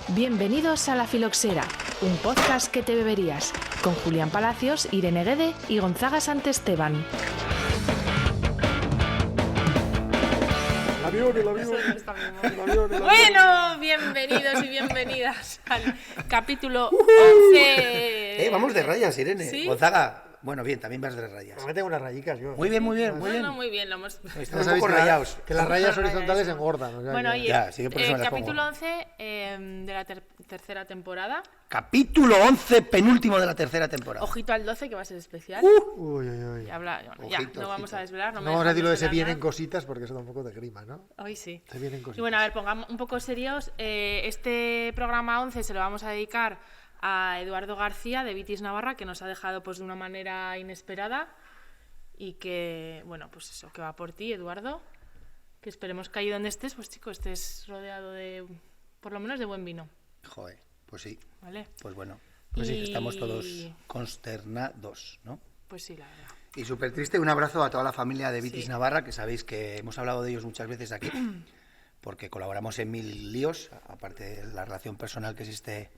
Bienvenidos a La Filoxera, un podcast que te beberías, con Julián Palacios, Irene Guede y Gonzaga Santesteban. Bueno, bienvenidos y bienvenidas al capítulo 11. Vamos de rayas, Irene. ¿Sí? Gonzaga, bueno, bien, también vas de rayas. Me tengo unas rayicas yo. Muy bien, muy bien, muy bien. No, muy bien, lo hemos... Estamos un poco rayados. Que las rayas horizontales engordan. O sea, Bueno, que... oye, Ya, sí que por eso me las capítulo pongo. 11 de la tercera temporada. Capítulo 11, penúltimo de la tercera temporada. Ojito al 12, que va a ser especial. Uy, uy, uy. Ya, Ojito, no vamos ojito. a desvelar. No me vamos a dejan decir lo de se desvelar vienen nada. cositas porque eso da un poco de grima, ¿no? Hoy sí. Se vienen cositas. Y bueno, a ver, pongamos un poco serios. Este programa 11 se lo vamos a dedicar a Eduardo García, de Vitis Navarra, que nos ha dejado pues de una manera inesperada y que, bueno, pues eso, que va por ti, Eduardo. Que esperemos que ahí donde estés, pues chico, estés rodeado de, por lo menos, de buen vino, Joder, pues sí. ¿vale? Pues bueno, pues sí, Y- estamos todos consternados, ¿no? Pues sí, la verdad. Y súper triste, un abrazo a toda la familia de Vitis Sí. Navarra, que sabéis que hemos hablado de ellos muchas veces aquí, porque colaboramos en mil líos, aparte de la relación personal que existe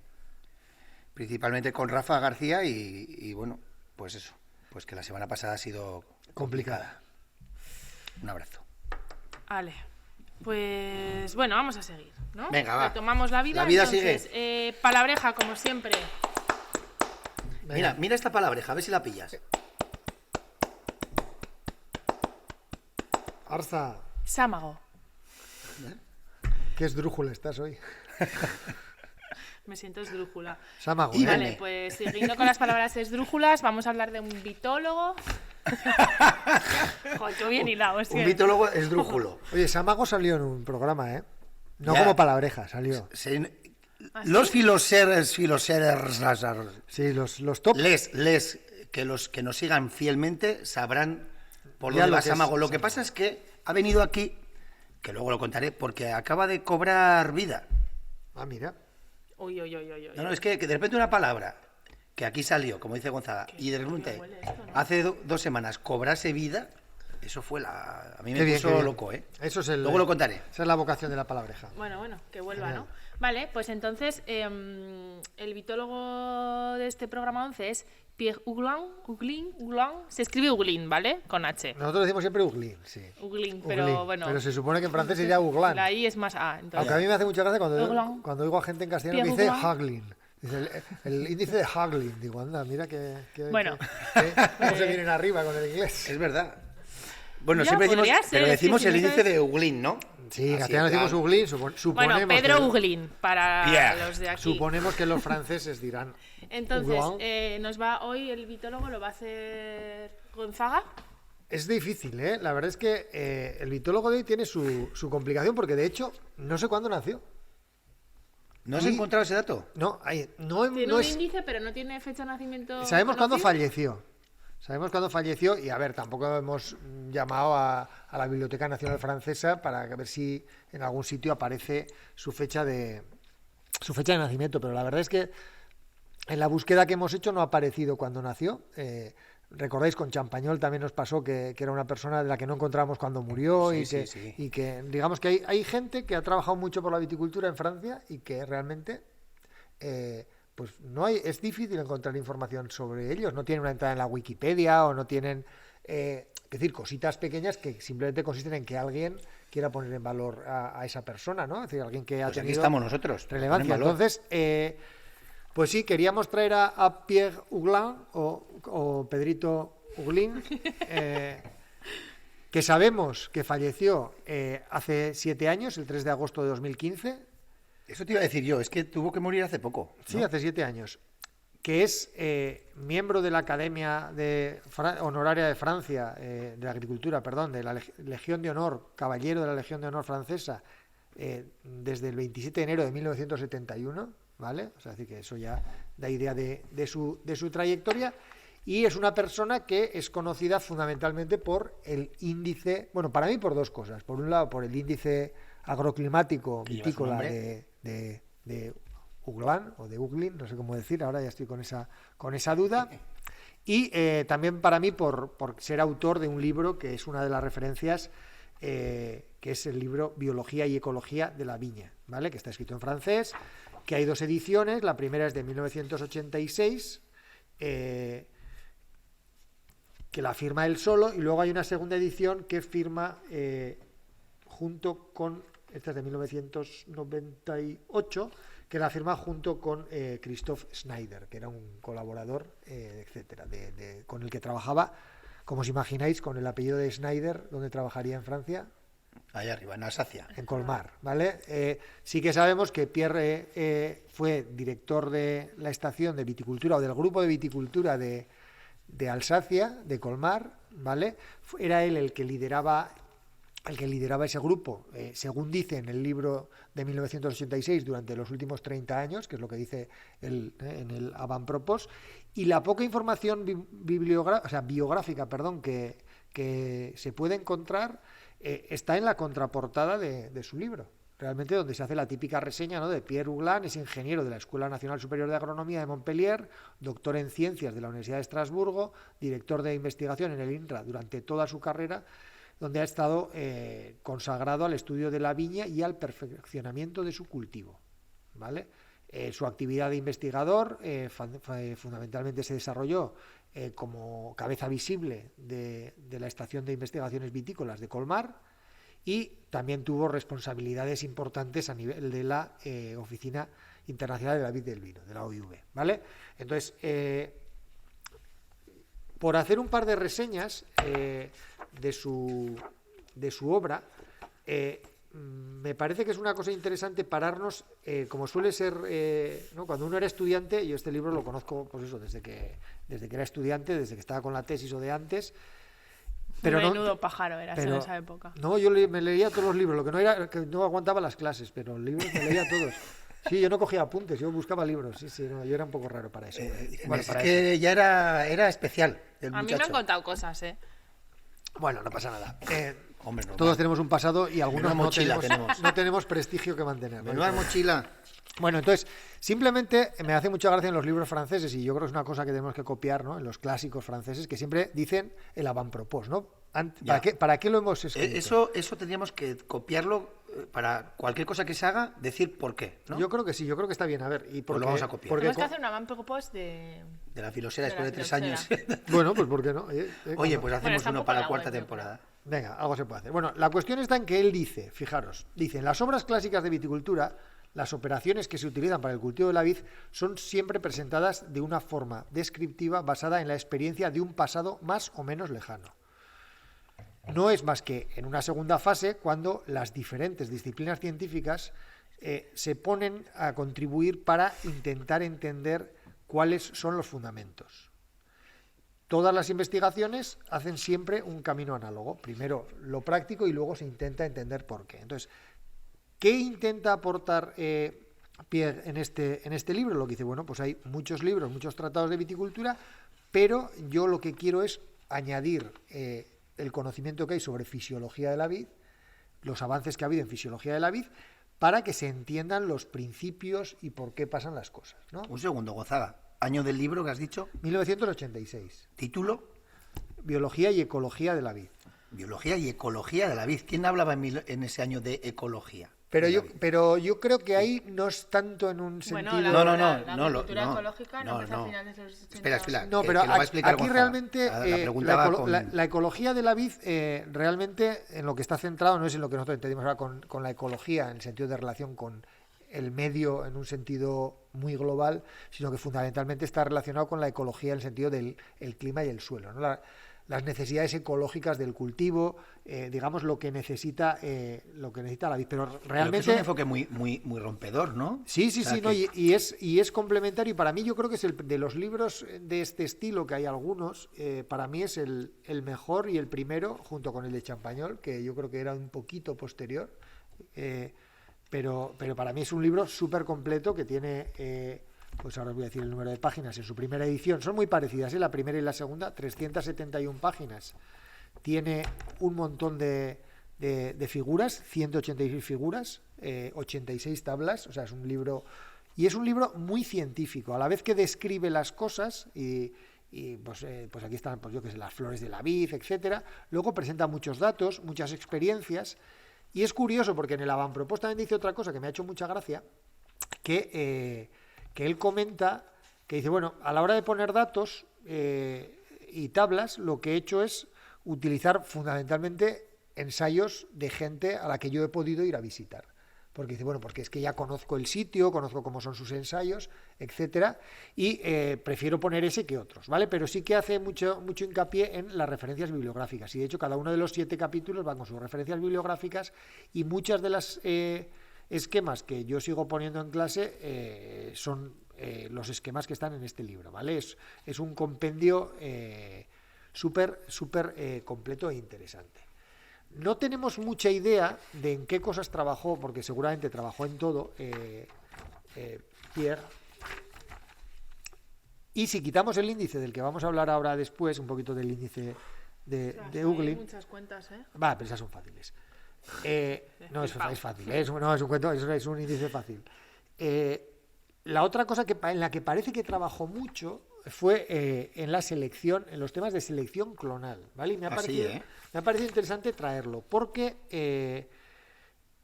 principalmente con Rafa García y bueno, pues eso, pues que la semana pasada ha sido complicada. Un abrazo. Vale. Pues bueno, vamos a seguir, ¿no? Venga, va. Retomamos la vida. La vida entonces, palabreja, como siempre. Mira esta palabreja, a ver si la pillas. Arza, Sámago. qué esdrújula estás hoy. Me siento esdrújula. Sámago, Y ¿eh? vale. Vale, pues siguiendo con las palabras esdrújulas, vamos a hablar de un vitólogo. Joder, qué bien hilado. Es Un que... mitólogo esdrújulo. Oye, Sámago salió en un programa, ¿eh? No Ya. como palabreja, salió. Los filoseres, Sí, los top. los que nos sigan fielmente sabrán por Ya dónde lo va que es Sámago. Lo que Sámago. pasa es que ha venido aquí, que luego lo contaré, porque acaba de cobrar vida. Ah, mira. Uy, uy, uy, uy, uy. No, es que de repente una palabra que aquí salió, como dice Gonzaga, y de repente huele esto, ¿no? hace 2 semanas cobrase vida, eso fue a mí me Qué bien, puso qué bien. loco, ¿eh? Eso es el... Luego lo contaré. Esa es la vocación de la palabreja. Bueno, que vuelva, Genial. ¿no? Vale, pues entonces el vitólogo de este programa 11 es Pierre Huglin. Se escribe Huglin, ¿ale? Con H. Nosotros decimos siempre Uglín, sí. Huglin, pero Uglín. bueno. Pero se supone que en francés sería Uglan. La I es más A. Entonces... Aunque a mí me hace mucha gracia Uglan. cuando oigo a gente en castellano que Pierre dice Uglan. Haglin. Dice el índice de Haglin. Digo, anda, mira Bueno. cómo se vienen arriba con el inglés. Es verdad. Bueno, Ya, siempre decimos, podría ser, pero es que decimos si el no índice sabes- de Uglín, ¿no? Sí, en Así, castellano en decimos plan, Uglin. Suponemos Bueno, Pedro que, Huglin, para Pierre. los de aquí. suponemos que los franceses dirán. Entonces, Uglan. nos va hoy el vitólogo, lo va a hacer Gonzaga. Es difícil, ¿eh? La verdad es que el vitólogo de hoy tiene su complicación porque, de hecho, no sé cuándo nació. ¿No has Y- encontrado ese dato? No, Tiene no un es... índice, pero no tiene fecha de nacimiento. Sabemos cuándo conocido. falleció. Sabemos cuándo falleció y, a ver, tampoco hemos llamado a la Biblioteca Nacional Francesa para ver si en algún sitio aparece su fecha de nacimiento, pero la verdad es que en la búsqueda que hemos hecho no ha aparecido cuando nació. Recordáis, con Champagnol también nos pasó que era una persona de la que no encontramos cuando murió Sí, y, que, sí, sí. y que, digamos que hay gente que ha trabajado mucho por la viticultura en Francia y que realmente pues no hay, es difícil encontrar información sobre ellos, no tienen una entrada en la Wikipedia o no tienen, es decir, cositas pequeñas que simplemente consisten en que alguien quiera poner en valor a esa persona, ¿no? Es decir, alguien que ha Pues aquí tenido estamos nosotros. relevancia. Ponen valor. Entonces, pues sí, queríamos traer a Pierre Huglin o Pedrito Huglin, que sabemos que falleció hace 7 años, el 3 de agosto de 2015. Eso te iba a decir yo, es que tuvo que morir hace poco. ¿no? Sí, hace 7 años. Que es miembro de la Academia Honoraria de Francia, de la Agricultura, perdón, de la Legión de Honor, caballero de la Legión de Honor francesa, desde el 27 de enero de 1971, ¿vale? O sea, es decir, que eso ya da idea de su trayectoria. Y es una persona que es conocida fundamentalmente por el índice, bueno, para mí por 2 cosas. Por un lado, por el índice agroclimático Que lleva su vitícola nombre. de Uglan o de Uglin, no sé cómo decir, ahora ya estoy con esa duda. Y también para mí por ser autor de un libro que es una de las referencias que que es el libro Biología y Ecología de la Viña, ¿vale? Que está escrito en francés, que hay 2 ediciones, la primera es de 1986, que la firma él solo, y luego hay una segunda edición que firma junto con, esta es de 1998, que la firma junto con Christoph Schneider, que era un colaborador, etcétera, con el que trabajaba, como os imagináis, con el apellido de Schneider, ¿dónde trabajaría en Francia? Allá arriba, en Alsacia. En Colmar, ¿vale? Sí que sabemos que Pierre fue director de la estación de viticultura o del grupo de viticultura de Alsacia, de Colmar, ¿vale? Era él el que lideraba ese grupo, según dice en el libro de 1986, durante los últimos 30 años, que es lo que dice en el Avant-Propos, y la poca información biográfica, que se puede encontrar está en la contraportada de su libro, realmente donde se hace la típica reseña, ¿no? De Pierre Huglan, es ingeniero de la Escuela Nacional Superior de Agronomía de Montpellier, doctor en Ciencias de la Universidad de Estrasburgo, director de investigación en el INRA durante toda su carrera, donde ha estado consagrado al estudio de la viña y al perfeccionamiento de su cultivo, ¿vale? Su actividad de investigador fundamentalmente se desarrolló como cabeza visible de la Estación de Investigaciones Vitícolas de Colmar, y también tuvo responsabilidades importantes a nivel de la Oficina Internacional de la Vid y del Vino, de la OIV, ¿vale? Entonces, por hacer un par de reseñas de su obra, me parece que es una cosa interesante pararnos, como suele ser, ¿no? Cuando uno era estudiante, yo este libro lo conozco, pues eso, desde que era estudiante, desde que estaba con la tesis o de antes. Pero menudo pájaro eras en esa época. No, yo me leía todos los libros, lo que no era que no aguantaba las clases, pero libros me leía todos. Sí, yo no cogía apuntes, yo buscaba libros. Sí, no, yo era un poco raro para eso. Bueno, es que ya era especial el muchacho. A mí me han contado cosas, ¿eh? Bueno, no pasa nada. Hombre, todos tenemos un pasado y algunos no tenemos. tenemos prestigio que mantener. Menuda mochila. Bueno, entonces, simplemente me hace mucha gracia en los libros franceses, y yo creo que es una cosa que tenemos que copiar, ¿no? En los clásicos franceses, que siempre dicen el avant-propos, ¿no? ¿Para qué lo hemos escrito? Eso tendríamos que copiarlo para cualquier cosa que se haga, decir por qué, ¿no? Yo creo que sí, yo creo que está bien. A ver, y pues lo vamos a copiar. Tenemos que hacer un avant-propos de la filosera después de 3 años. Bueno, pues ¿por qué no? Oye, pues hacemos uno para la 4ª temporada. Venga, algo se puede hacer. Bueno, la cuestión está en que él dice, fijaros, dice, en las obras clásicas de viticultura, las operaciones que se utilizan para el cultivo de la vid son siempre presentadas de una forma descriptiva basada en la experiencia de un pasado más o menos lejano. No es más que en una segunda fase cuando las diferentes disciplinas científicas se ponen a contribuir para intentar entender cuáles son los fundamentos. Todas las investigaciones hacen siempre un camino análogo. Primero lo práctico y luego se intenta entender por qué. Entonces, ¿qué intenta aportar Pierre en este libro? Lo que dice, bueno, pues hay muchos libros, muchos tratados de viticultura, pero yo lo que quiero es añadir el conocimiento que hay sobre fisiología de la vid, los avances que ha habido en fisiología de la vid, para que se entiendan los principios y por qué pasan las cosas, ¿no? Un segundo, Gonzaga. ¿Año del libro que has dicho? 1986. ¿Título? Biología y ecología de la vid. Biología y ecología de la vid. ¿Quién hablaba en ese año de ecología? Pero yo creo que ahí no es tanto en un sentido... Bueno, la agricultura ecológica no empezó a finales de los 80. Espera. No, pero aquí realmente la ecología de la vid realmente en lo que está centrado no es en lo que nosotros entendemos ahora con la ecología, en el sentido de relación con el medio en un sentido muy global, sino que fundamentalmente está relacionado con la ecología en el sentido del clima y el suelo, ¿no? Las necesidades ecológicas del cultivo, digamos lo que necesita la vid, pero realmente es un enfoque muy rompedor, ¿no? Sí, ¿no? Y es complementario, y para mí yo creo que es de los libros de este estilo, que hay algunos, para mí es el mejor y el primero, junto con el de Champagnol, que yo creo que era un poquito posterior, pero para mí es un libro súper completo que tiene... pues ahora os voy a decir el número de páginas. En su primera edición son muy parecidas, la primera y la segunda, 371 páginas. Tiene un montón de figuras, 186 figuras, 86 tablas, o sea, es un libro... Y es un libro muy científico, a la vez que describe las cosas y pues aquí están, pues yo qué sé, las flores de la vid, etcétera. Luego presenta muchos datos, muchas experiencias, Y es curioso porque en el avantpropuesto también dice otra cosa que me ha hecho mucha gracia, que él comenta, que dice, bueno, a la hora de poner datos y tablas, lo que he hecho es utilizar fundamentalmente ensayos de gente a la que yo he podido ir a visitar. Porque dice, bueno, porque es que ya conozco el sitio, conozco cómo son sus ensayos, etcétera, y prefiero poner ese que otros, ¿vale? Pero sí que hace mucho hincapié en las referencias bibliográficas, y de hecho cada uno de los 7 capítulos van con sus referencias bibliográficas, y muchas de las esquemas que yo sigo poniendo en clase son los esquemas que están en este libro, ¿vale? Es un compendio súper completo e interesante. No tenemos mucha idea de en qué cosas trabajó, porque seguramente trabajó en todo, Pierre. Y si quitamos el índice del que vamos a hablar ahora después, un poquito del índice de Ugly. Hay muchas cuentas, ¿eh? Va, pero esas son fáciles. No, es fácil, es un índice fácil. La otra cosa en la que parece que trabajó mucho fue en la selección, en los temas de selección clonal, ¿vale? Y me ha parecido interesante traerlo, porque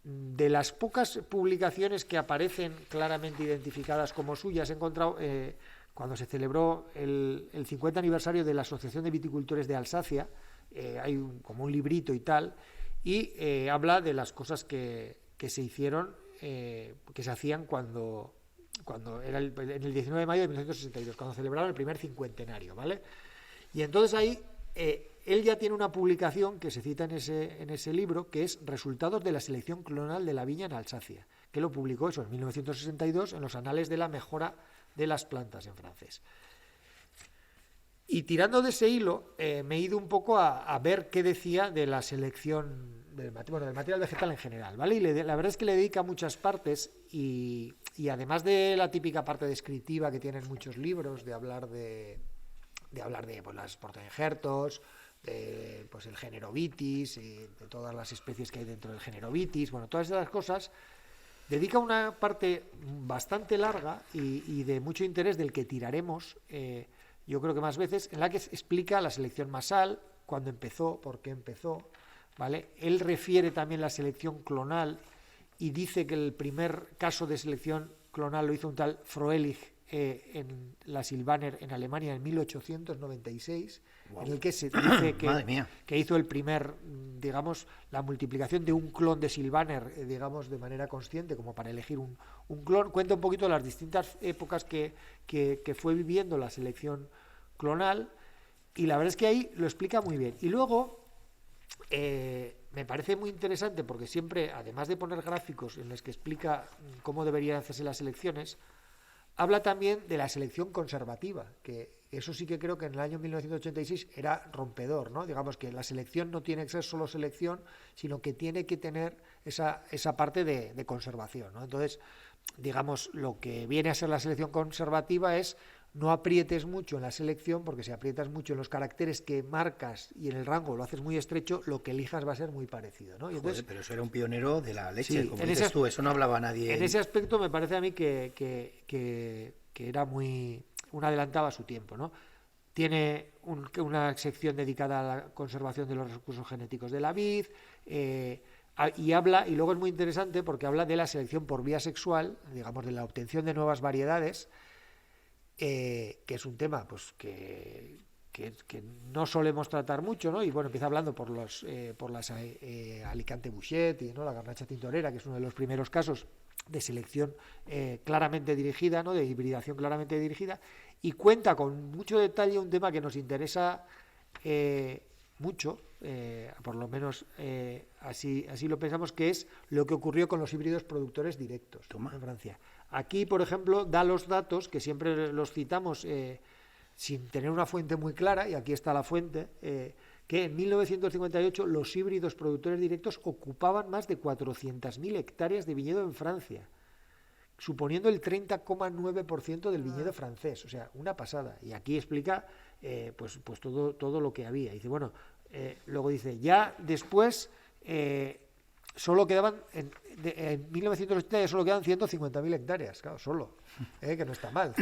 de las pocas publicaciones que aparecen claramente identificadas como suyas, he encontrado, cuando se celebró el 50 aniversario de la Asociación de Viticultores de Alsacia, hay como un librito y tal, y habla de las cosas que se hicieron, que se hacían cuando era en el 19 de mayo de 1962, cuando celebraron el primer cincuentenario, ¿vale? Y entonces ahí él ya tiene una publicación que se cita en ese libro, que es Resultados de la selección clonal de la viña en Alsacia, que lo publicó eso en 1962 en los Anales de la mejora de las plantas en francés. Y tirando de ese hilo, me he ido un poco a ver qué decía de la selección del material vegetal en general, ¿vale? Y la verdad es que le dedica muchas partes y además de la típica parte descriptiva que tienen muchos libros, de hablar de pues, las portainjertos, de pues, el género Vitis, de todas las especies que hay dentro del género Vitis, bueno, todas esas cosas, dedica una parte bastante larga y de mucho interés del que tiraremos, yo creo que más veces, en la que explica la selección masal, cuándo empezó, por qué empezó, ¿vale? Él refiere también la selección clonal y dice que el primer caso de selección clonal lo hizo un tal Froelich en la Sylvaner en Alemania en 1896, wow. En el que se dice que hizo el primer, digamos, la multiplicación de un clon de Sylvaner, digamos, de manera consciente, como para elegir un clon. Cuenta un poquito las distintas épocas que fue viviendo la selección clonal, y la verdad es que ahí lo explica muy bien. Y luego me parece muy interesante porque siempre, además de poner gráficos en los que explica cómo deberían hacerse las selecciones, habla también de la selección conservativa, que eso sí que creo que en el año 1986 era rompedor, ¿no? Digamos que la selección no tiene que ser solo selección, sino que tiene que tener esa parte de conservación, ¿no? Entonces, digamos, lo que viene a ser la selección conservativa es no aprietes mucho en la selección, porque si aprietas mucho en los caracteres que marcas y en el rango lo haces muy estrecho, lo que elijas va a ser muy parecido, ¿no? Y entonces, joder, pero eso era un pionero de la leche, sí, como dices tú, eso no hablaba nadie. En ese aspecto me parece a mí que era muy un adelantado a su tiempo, ¿no? Tiene una sección dedicada a la conservación de los recursos genéticos de la vid, y habla, y luego es muy interesante porque habla de la selección por vía sexual, digamos, de la obtención de nuevas variedades, que es un tema pues que no solemos tratar mucho, ¿no? Y bueno, empieza hablando por las Alicante Bouchet y, ¿no?, la garnacha tintorera, que es uno de los primeros casos de selección claramente dirigida, ¿no?, de hibridación claramente dirigida, y cuenta con mucho detalle un tema que nos interesa mucho, por lo menos así lo pensamos, que es lo que ocurrió con los híbridos productores directos en Francia. Aquí, por ejemplo, da los datos, que siempre los citamos sin tener una fuente muy clara, y aquí está la fuente, que en 1958 los híbridos productores directos ocupaban más de 400.000 hectáreas de viñedo en Francia, suponiendo el 30,9% del viñedo francés, o sea, una pasada. Y aquí explica pues todo lo que había. Dice, bueno, luego dice, ya después solo quedaban, en 1980 ya solo quedan 150.000 hectáreas, claro, solo, que no está mal.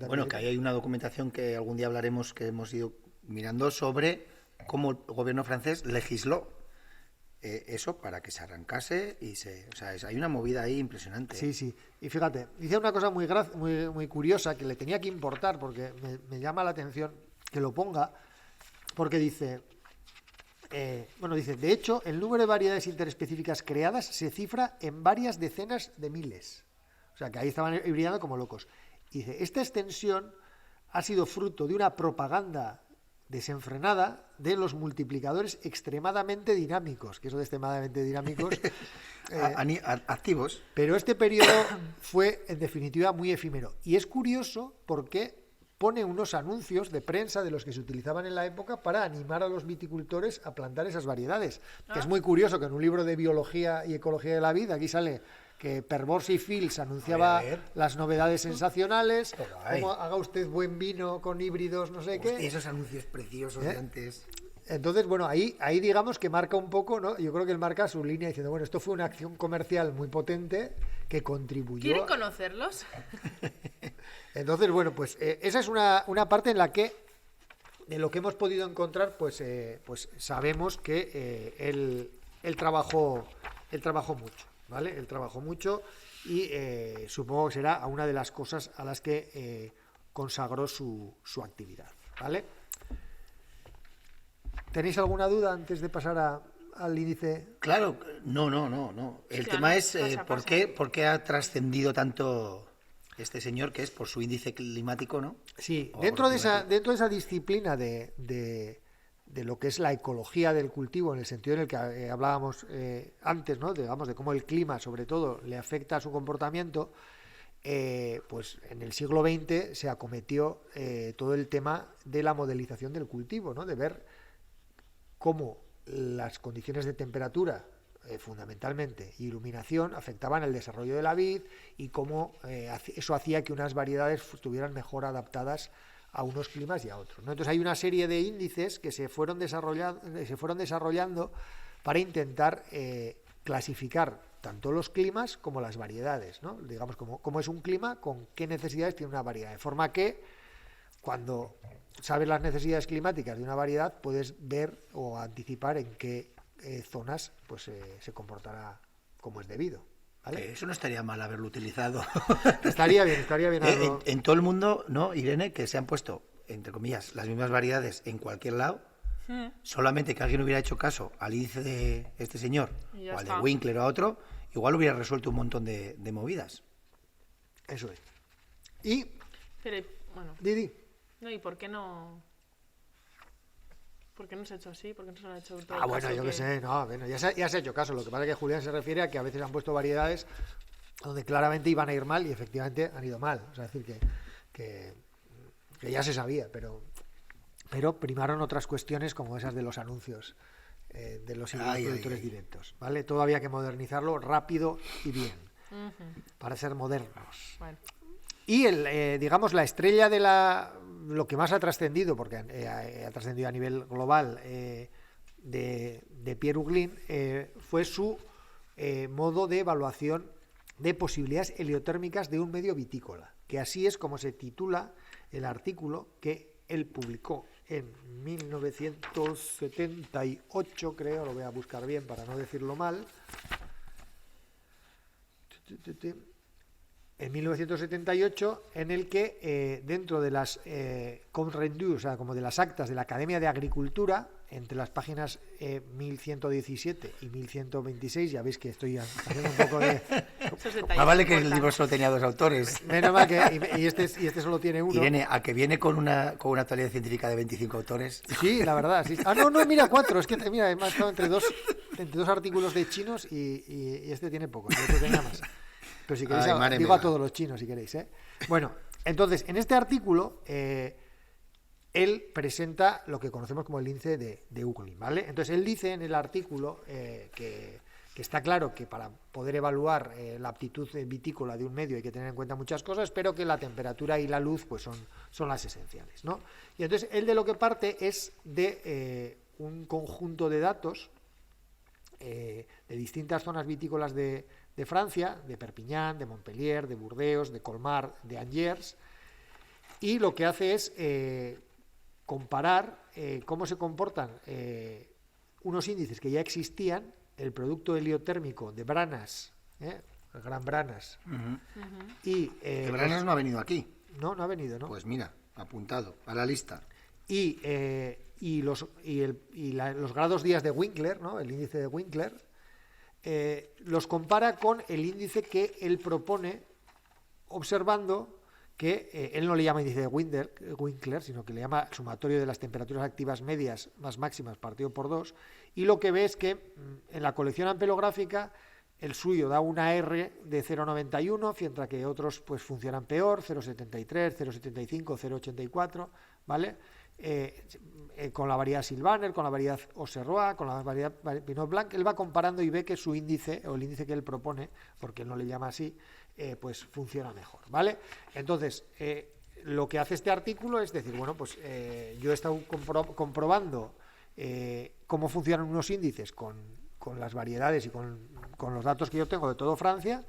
Bueno, que ahí hay una documentación que algún día hablaremos, que hemos ido mirando sobre cómo el gobierno francés legisló eso para que se arrancase y o sea, hay una movida ahí impresionante. Sí, sí. Y fíjate, dice una cosa muy curiosa que le tenía que importar porque me llama la atención que lo ponga, porque dice, dice, de hecho, el número de variedades interespecíficas creadas se cifra en varias decenas de miles. O sea, que ahí estaban hibridando como locos. Y dice, esta extensión ha sido fruto de una propaganda desenfrenada de los multiplicadores extremadamente dinámicos, que eso de extremadamente dinámicos... activos. Pero este periodo fue, en definitiva, muy efímero. Y es curioso porque pone unos anuncios de prensa de los que se utilizaban en la época para animar a los viticultores a plantar esas variedades. Que es muy curioso que en un libro de biología y ecología de la vida, aquí sale que Perborsi Fields anunciaba las novedades sensacionales, como haga usted buen vino con híbridos, no sé qué. Esos anuncios preciosos de antes. Entonces, bueno, ahí digamos que marca un poco, ¿no? Yo creo que él marca su línea diciendo, bueno, esto fue una acción comercial muy potente que contribuyó... ¿Quieren conocerlos? Entonces, bueno, pues esa es una parte en la que, de lo que hemos podido encontrar, pues sabemos que él trabajó mucho, ¿vale? Él trabajó mucho y supongo que será una de las cosas a las que consagró su actividad, ¿vale? ¿Tenéis alguna duda antes de pasar al índice? Claro, no. El tema es ¿por qué ha trascendido tanto este señor, que es por su índice climático, ¿no? Sí, dentro de esa disciplina de lo que es la ecología del cultivo, en el sentido en el que hablábamos antes, ¿no? Digamos, de cómo el clima, sobre todo, le afecta a su comportamiento, pues en el siglo XX se acometió todo el tema de la modelización del cultivo, ¿no? De ver cómo las condiciones de temperatura, fundamentalmente, y iluminación, afectaban el desarrollo de la vid y cómo eso hacía que unas variedades estuvieran mejor adaptadas a unos climas y a otros, ¿no? Entonces hay una serie de índices que se fueron desarrollando para intentar clasificar tanto los climas como las variedades, ¿no? Digamos, cómo es un clima, con qué necesidades tiene una variedad, de forma que cuando sabes las necesidades climáticas de una variedad, puedes ver o anticipar en qué zonas pues se comportará como es debido, ¿vale? Eso no estaría mal haberlo utilizado. Estaría bien en todo el mundo, ¿no, Irene? Que se han puesto, entre comillas, las mismas variedades en cualquier lado, solamente que alguien hubiera hecho caso al índice de este señor, o al de Winkler o a otro, igual hubiera resuelto un montón de movidas. Eso es. Y... Pero, bueno... Didi. No, ¿y por qué no se ha hecho así? ¿Por qué no se lo ha hecho todo bueno, yo qué sé, no, bueno, ya se ha hecho caso. Lo que pasa es que Julián se refiere a que a veces han puesto variedades donde claramente iban a ir mal y efectivamente han ido mal. O sea, es decir, que ya se sabía, pero primaron otras cuestiones como esas de los anuncios de los productores directos, ¿vale? Todo había que modernizarlo rápido y bien, para ser modernos. Bueno. Y digamos, la estrella de lo que más ha trascendido, porque ha trascendido a nivel global, de Pierre Uglin, fue su modo de evaluación de posibilidades heliotérmicas de un medio vitícola, que así es como se titula el artículo que él publicó en 1978, creo, lo voy a buscar bien para no decirlo mal. En 1978, en el que dentro de las comptes rendus, o sea, como de las actas de la Academia de Agricultura, entre las páginas 1117 y 1126, ya veis que estoy haciendo un poco de... Vale que el libro solo tenía 2 autores. Menos mal que y este solo tiene uno. Irene, a que viene con una actualidad científica de 25 autores. Sí, la verdad. Sí. No, mira, 4. Es que mira, he estado entre dos artículos de chinos y este tiene pocos. El otro tenía más. Pero si queréis, digo a todos los chinos si queréis, ¿eh? Bueno, entonces, en este artículo, él presenta lo que conocemos como el índice de Uglin, ¿vale? Entonces, él dice en el artículo que está claro que para poder evaluar la aptitud vitícola de un medio hay que tener en cuenta muchas cosas, pero que la temperatura y la luz pues son las esenciales, ¿no? Y entonces, él de lo que parte es de un conjunto de datos de distintas zonas vitícolas de Francia, de Perpiñán, de Montpellier, de Burdeos, de Colmar, de Angers, y lo que hace es comparar cómo se comportan unos índices que ya existían el producto heliotérmico de Branas, Gran Branas, y Que Branas no ha venido aquí. no ha venido, ¿no? Pues mira, apuntado a la lista. Y los grados días de Winkler, ¿no? El índice de Winkler, los compara con el índice que él propone, observando que él no le llama índice de Winkler, sino que le llama sumatorio de las temperaturas activas medias más máximas partido por 2, y lo que ve es que en la colección ampelográfica el suyo da una R de 0,91, mientras que otros pues funcionan peor, 0,73, 0,75, 0,84, ¿vale? Con la variedad Sylvaner, con la variedad Auxerrois, con la variedad Pinot Blanc, él va comparando y ve que su índice, o el índice que él propone, porque él no le llama así, pues funciona mejor, ¿vale? Entonces, lo que hace este artículo es decir, bueno, pues yo he estado comprobando cómo funcionan unos índices con las variedades y con los datos que yo tengo de todo Francia,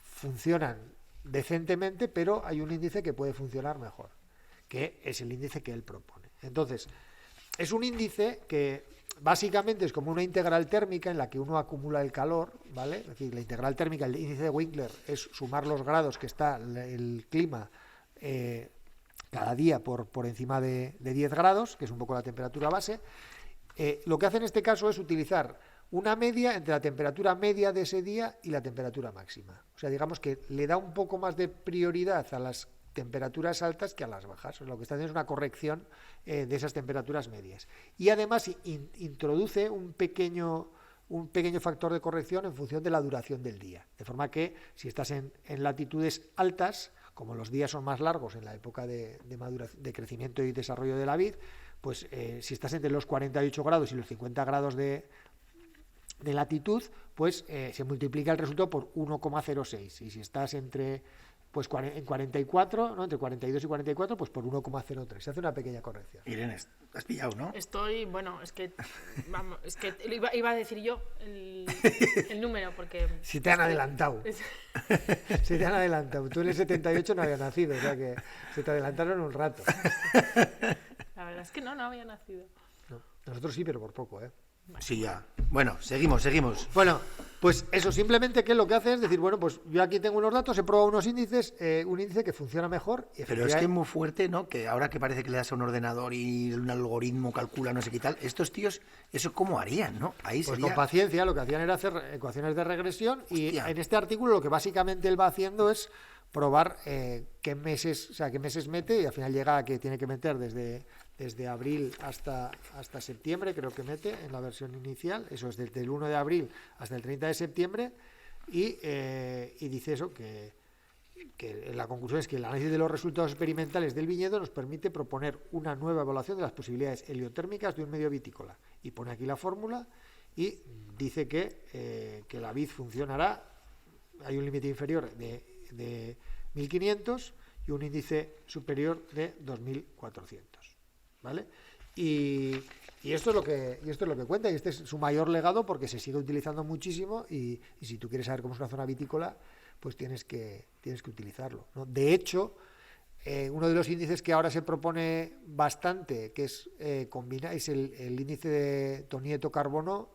funcionan decentemente, pero hay un índice que puede funcionar mejor, que es el índice que él propone. Entonces, es un índice que básicamente es como una integral térmica en la que uno acumula el calor, ¿vale? Es decir, la integral térmica, el índice de Winkler, es sumar los grados que está el clima cada día por encima de 10 grados, que es un poco la temperatura base. Lo que hace en este caso es utilizar una media entre la temperatura media de ese día y la temperatura máxima. O sea, digamos que le da un poco más de prioridad a las temperaturas altas que a las bajas. Lo que está haciendo es una corrección de esas temperaturas medias. Y además introduce un pequeño factor de corrección en función de la duración del día. De forma que si estás en latitudes altas, como los días son más largos en la época de crecimiento y desarrollo de la vid, pues si estás entre los 48 grados y los 50 grados de latitud, pues se multiplica el resultado por 1,06. Y si estás entre en 44, ¿no? Entre 42 y 44, pues por 1,03. Se hace una pequeña corrección. Irene, has pillado, ¿no? Bueno, es que iba a decir yo el número, porque... Si te han adelantado. Si te han adelantado. Tú en el 78 no habías nacido, o sea que se te adelantaron un rato. La verdad es que no había nacido. No, nosotros sí, pero por poco, ¿eh? Sí, ya. Bueno, seguimos. Bueno, pues eso, simplemente que lo que hace es decir, bueno, pues yo aquí tengo unos datos, he probado unos índices, un índice que funciona mejor. Pero es que es muy fuerte, ¿no? Que ahora que parece que le das a un ordenador y un algoritmo calcula no sé qué tal, estos tíos, ¿eso cómo harían, no? Ahí pues sería... con paciencia, lo que hacían era hacer ecuaciones de regresión. Y Hostia. En este artículo lo que básicamente él va haciendo es probar qué meses mete, y al final llega a que tiene que meter desde abril hasta septiembre, creo que mete en la versión inicial, eso es desde el 1 de abril hasta el 30 de septiembre, y dice eso, que la conclusión es que el análisis de los resultados experimentales del viñedo nos permite proponer una nueva evaluación de las posibilidades heliotérmicas de un medio vitícola, y pone aquí la fórmula y dice que la vid funcionará, hay un límite inferior de 1500 y un índice superior de 2400. ¿Vale? Y esto es lo que cuenta, y este es su mayor legado, porque se sigue utilizando muchísimo, y si tú quieres saber cómo es una zona vitícola, pues tienes que utilizarlo, ¿no? De hecho, uno de los índices que ahora se propone bastante, que es es el índice de Tonietto-Carbonneau.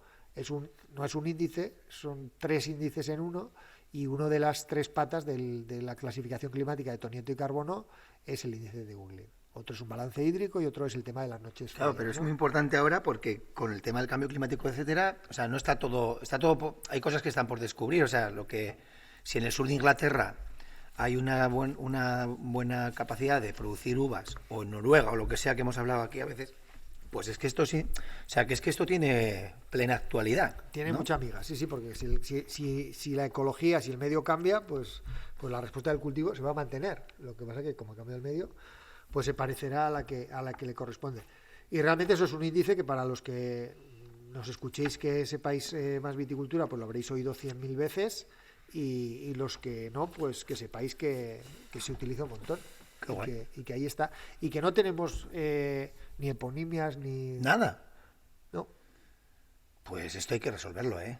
No es un índice, son 3 índices en uno, y uno de las 3 patas de la clasificación climática de Tonietto y Carbonneau es el índice de Winkler. Otro es un balance hídrico y otro es el tema de las noches frías. Claro, pero es muy importante ahora porque con el tema del cambio climático, etcétera, o sea, no está todo, hay cosas que están por descubrir, o sea, si en el sur de Inglaterra hay una buena capacidad de producir uvas, o en Noruega, o lo que sea que hemos hablado aquí a veces, pues es que esto sí, o sea, que es que esto tiene plena actualidad. Tiene, ¿no?, mucha amiga, sí, porque si la ecología, si el medio cambia, pues la respuesta del cultivo se va a mantener. Lo que pasa es que como cambia el medio, pues se parecerá a la que le corresponde. Y realmente eso es un índice que, para los que nos escuchéis que sepáis más viticultura, pues lo habréis oído 100.000 veces, y los que no, pues que sepáis que se utiliza un montón. Y que ahí está. Y que no tenemos ni eponimias ni... ¿Nada? No. Pues esto hay que resolverlo, ¿eh?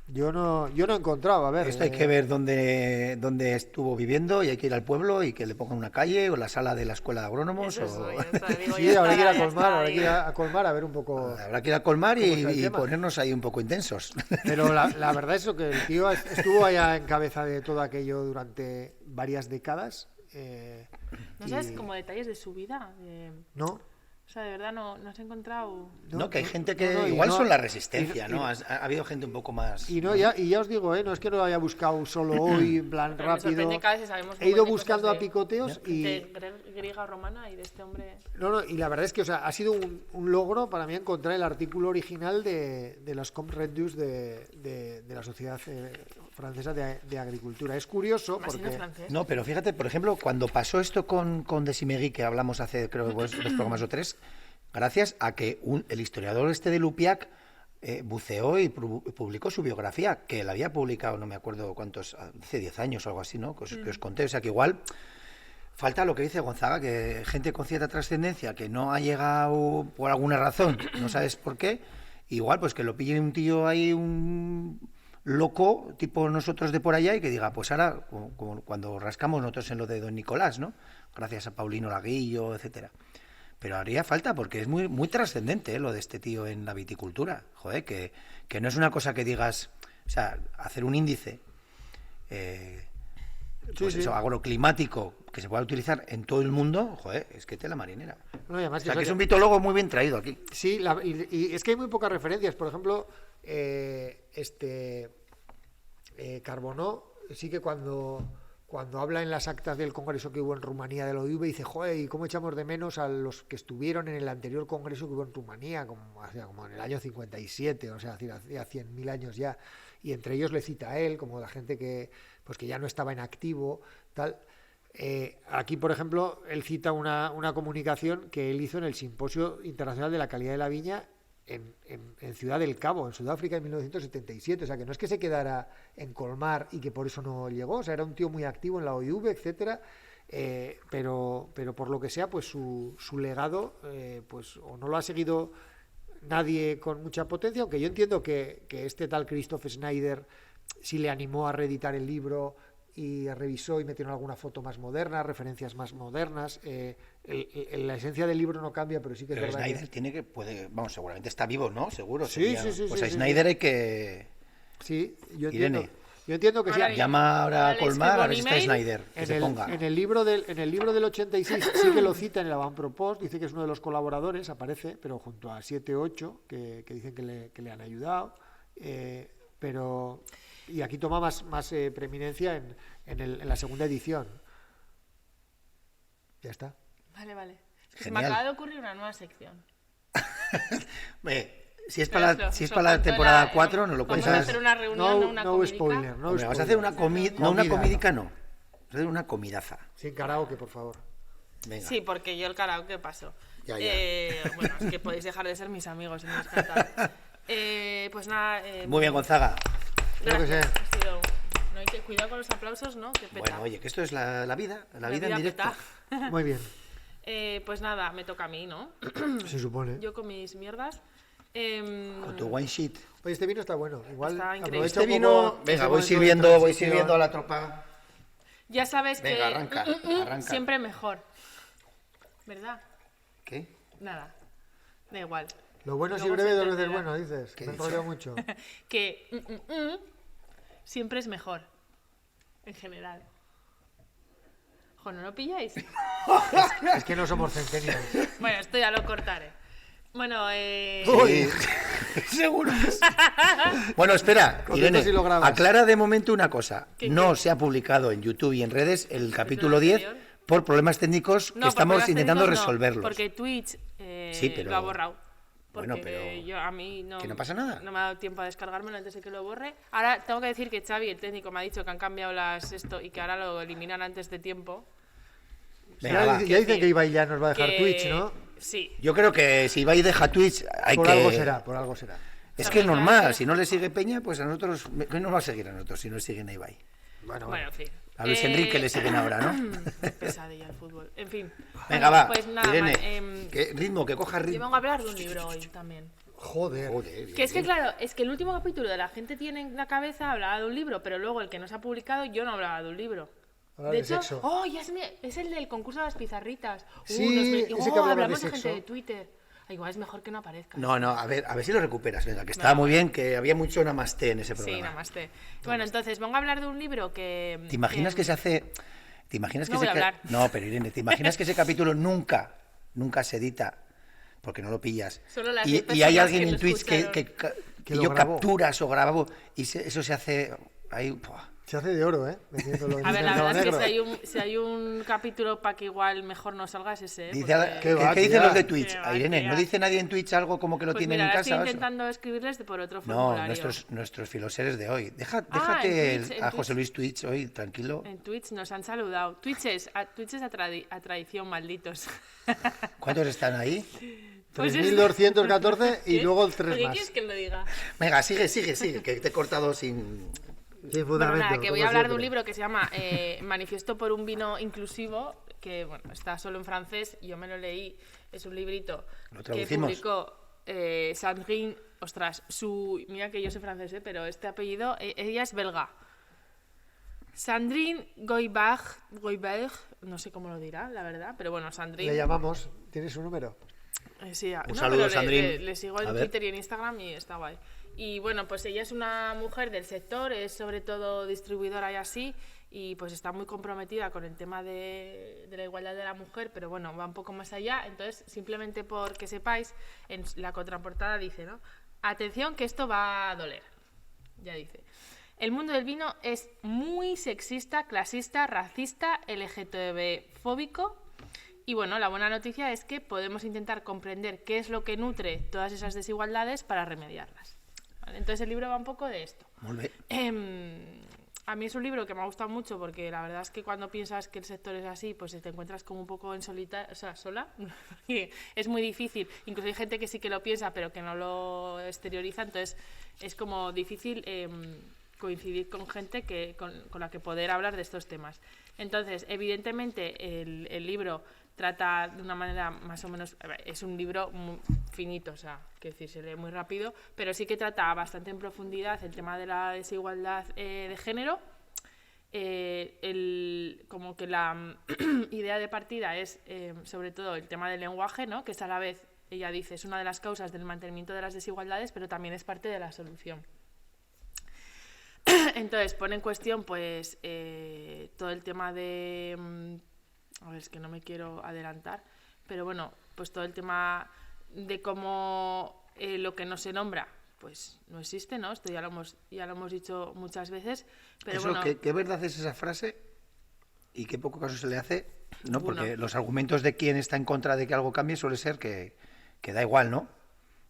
Yo no he encontrado, a ver. Esto hay que ver dónde estuvo viviendo y hay que ir al pueblo y que le pongan una calle o la sala de la escuela de agrónomos. Sí, habrá que ir a colmar, a ver un poco. Habrá que ir a colmar cómo está el y tema. ponernos ahí un poco intensos. Pero la verdad es que el tío estuvo allá en cabeza de todo aquello durante varias décadas. ¿No sabes como detalles de su vida? No. O sea, de verdad no has encontrado... No, que hay gente que no, igual no, son la resistencia, y- ¿no? Ha habido gente un poco más... Y ya os digo, no es que no lo haya buscado solo hoy, en plan Pero me rápido. sorprende cada vez que sabemos He ido cosas buscando a de picoteos y... gente griega o romana y de este hombre... No, y la verdad es que, o sea, ha sido un logro para mí encontrar el artículo original de los Comptes Rendus de la Sociedad Francesa de Agricultura. Es curioso Más siendo porque... francés. No, pero fíjate, por ejemplo, cuando pasó esto con Desimegui, que hablamos hace, creo, dos programas o tres, gracias a que el historiador de Lupiac buceó y publicó su biografía, que la había publicado, no me acuerdo cuántos, hace 10 años o algo así, ¿no? Que os conté, o sea que igual falta lo que dice Gonzaga, que gente con cierta trascendencia que no ha llegado por alguna razón, no sabes por qué, igual pues que lo pille un tío ahí, un loco, tipo nosotros de por allá, y que diga, pues ahora, como cuando rascamos nosotros en lo de Don Nicolás, ¿no? Gracias a Paulino Laguillo, etcétera. Pero haría falta, porque es muy, muy trascendente lo de este tío en la viticultura. Joder, que no es una cosa que digas, o sea, hacer un índice pues sí. eso, agroclimático que se pueda utilizar en todo el mundo, joder, es que tela marinera. No, y además O sea, que es que- un vitólogo muy bien traído aquí. Sí, y es que hay muy pocas referencias. Por ejemplo, Carbonó sí que cuando habla en las actas del congreso que hubo en Rumanía de la OIV, dice, joder, ¿y cómo echamos de menos a los que estuvieron en el anterior congreso que hubo en Rumanía, como en el año 57, o sea, hacía 100.000 años ya? Y entre ellos le cita a él, como la gente que ya no estaba en activo, tal. Aquí, por ejemplo, él cita una comunicación que él hizo en el Simposio Internacional de la Calidad de la Viña en Ciudad del Cabo, en Sudáfrica, en 1977. O sea, que no es que se quedara en Colmar y que por eso no llegó. O sea, era un tío muy activo en la OIV, etcétera. Pero por lo que sea, pues su legado, pues o no lo ha seguido nadie con mucha potencia, aunque yo entiendo que este tal Christoph Schneider sí le animó a reeditar el libro y revisó y metieron alguna foto más moderna, referencias más modernas. La esencia del libro no cambia, pero sí que es Pero verdad Schneider vamos, seguramente está vivo, ¿no? Seguro. Sí, sería- sí, Pues sí, a sí, Schneider hay que... Sí, yo Irene. entiendo que sí. Ahora Llama ahora Ahora a le Colmar escribo a un ver si está email. Schneider, que se ponga. En el libro del 86 sí que lo cita en el Avantpropost, dice que es uno de los colaboradores, aparece, pero junto a 7 o 8 que dicen que le han ayudado, pero y aquí toma más preeminencia en la segunda edición. Ya está. Vale. Se me Genial. acaba de ocurrir una nueva sección. Si es Pero para, os lo- si es os lo para la cuento temporada 4, nos lo vamos cuentas. a hacer una reunión, no una no comidica. spoiler, no Hombre, vas a spoiler. hacer una no una Comida. comidica, no. Vas a hacer una comidaza. Sin karaoke, por favor. Venga. Sí, porque yo el karaoke paso. Ya. Bueno, es que podéis dejar de ser mis amigos y me encanta. Pues nada. Muy bien, Gonzaga. Creo que Gracias. sí. Ha sido- No hay que cuidado con los aplausos, ¿no? Que peta. Bueno, oye, que esto es la vida, la vida en vida directo. peta. Muy bien, Pues nada, me toca a mí, ¿no? se supone. Yo con mis mierdas. Con tu wine sheet. Oye, este vino está bueno. Igual Está increíble. aprovecha Este un poco vino, ese venga, voy momento de transición. sirviendo a la tropa. Ya sabes Venga, que arranca. siempre mejor. ¿Verdad? ¿Qué? Nada. Da igual. Lo bueno si Luego breve se dos veces entenderá. bueno, dices. ¿Qué Me he dices? enrollado mucho. Que siempre es mejor. En general. Ojo, ¿no lo pilláis? Es que no somos centennials. Bueno, esto ya lo cortaré. Bueno, Sí. Seguro que sí. Bueno, espera, Contento Irene, si lo grabas. aclara de momento una cosa. ¿Qué? No se ha publicado en YouTube y en redes el capítulo 10 anterior? por problemas técnicos que no, por estamos problemas intentando técnicos no, resolverlos. porque Twitch Sí, pero- lo ha borrado. Porque Bueno, pero- a mí no, que no pasa nada. No me ha dado tiempo a descargármelo antes de que lo borre. Ahora tengo que decir que Xavi, el técnico, me ha dicho que han cambiado esto y que ahora lo eliminan antes de tiempo. Venga, va. Ya dicen que Ibai ya nos va a dejar Que- Twitch, ¿no? Sí. Yo creo que si vais deja Twitch hay Por que... algo será, por algo será. Es que es normal, si no le sigue Peña, pues a nosotros... ¿Qué nos va a seguir a nosotros si no siguen a Ibai? Bueno, Bueno, en fin. A Luis Enrique le siguen ahora, ¿no? Pesadilla el fútbol. En fin. Venga, va, Pues nada, Irene, más, que ritmo, que coja yo ritmo. vengo a hablar de un libro hoy también. Joder. Joder, Que es que bien. claro, es que el último capítulo de La gente tiene en la cabeza hablaba de un libro, pero luego el que no se ha publicado yo no hablaba de un libro. Hablar De de hecho, sexo. oh, es el del concurso de las pizarritas. Sí, ese que hablaba de hablamos de sexo. gente de Twitter. Ah, igual es mejor que no aparezca. No, a ver si lo recuperas, venga, que estaba muy bien, que había mucho namaste en ese Sí, programa. namaste. Bueno, entonces, vengo a hablar de un libro que... ¿Te imaginas que se hace? ¿Te imaginas que No voy a hablar. No, pero Irene, ¿te imaginas que ese capítulo nunca se edita? Porque no lo pillas. Solo las Y 10 hay personas alguien que en lo Twitch que lo yo grabó. capturas o grabo y eso se hace ahí. ¡Buah! Se hace de oro, ¿eh? Metiéndolo en A ver, la el verdad es que negro. si hay un capítulo para que igual mejor no salga es ese. ¿eh? Dice, Porque- ¿Qué va, ¿qué dicen tía? los de Twitch? Qué va, Irene, tía. ¿no dice nadie en Twitch algo como que lo Pues tienen mira, en ahora casa? estoy o eso? intentando escribirles por otro No, formulario. nuestros filoseres de hoy. en Déjate Twitch, en a José Twitch. Luis Twitch hoy, tranquilo. En Twitch nos han saludado. Twitch es a tradición, malditos. ¿Cuántos están ahí? Pues 3.214 y ¿Qué? luego ¿Por 3 qué más. quieres que lo diga? Venga, sigue, que te he cortado sin... Sin Bueno, fundamento, nada, que voy como a hablar de un siempre. libro que se llama Manifiesto por un vino inclusivo, que bueno, está solo en francés, yo me lo leí, es un librito ¿Lo que traducimos? publicó Sandrine, ostras, mira que yo soy francés, pero este apellido, ella es belga. Sandrine Goybach, no sé cómo lo dirá, la verdad, pero bueno, Sandrine. Le llamamos. ¿Tiene su número? Sí, Un no, saludo, pero Sandrine. le sigo A en ver. Twitter y en Instagram y está guay. Y bueno, pues ella es una mujer del sector, es sobre todo distribuidora y así, y pues está muy comprometida con el tema de la igualdad de la mujer, pero bueno, va un poco más allá. Entonces, simplemente porque sepáis, en la contraportada dice, ¿no? Atención que esto va a doler. Ya dice. El mundo del vino es muy sexista, clasista, racista, LGTB-fóbico. Y bueno, la buena noticia es que podemos intentar comprender qué es lo que nutre todas esas desigualdades para remediarlas. ¿Vale? Entonces el libro va un poco de esto. Molt bé. A mí es un libro que me ha gustado mucho porque la verdad es que cuando piensas que el sector es así, pues te encuentras como un poco en solitario, o sea, sola. Porque es muy difícil. Incluso hay gente que sí que lo piensa, pero que no lo exterioriza. Entonces es como difícil coincidir con gente con la que poder hablar de estos temas. Entonces, evidentemente, el libro trata de una manera más o menos... Es un libro muy finito, o sea, quiero decir, se lee muy rápido, pero sí que trata bastante en profundidad el tema de la desigualdad de género. Como que la idea de partida es, sobre todo, el tema del lenguaje, ¿no? Que es a la vez, ella dice, es una de las causas del mantenimiento de las desigualdades, pero también es parte de la solución. Entonces pone en cuestión pues todo el tema de... a ver, es que no me quiero adelantar, pero bueno, pues todo el tema de cómo lo que no se nombra pues no existe, ¿no? Esto ya lo hemos dicho muchas veces, pero Eso, bueno... ¿qué verdad es esa frase? ¿Y qué poco caso se le hace? ¿No? Ninguno. Porque los argumentos de quien está en contra de que algo cambie suele ser que da igual, ¿no?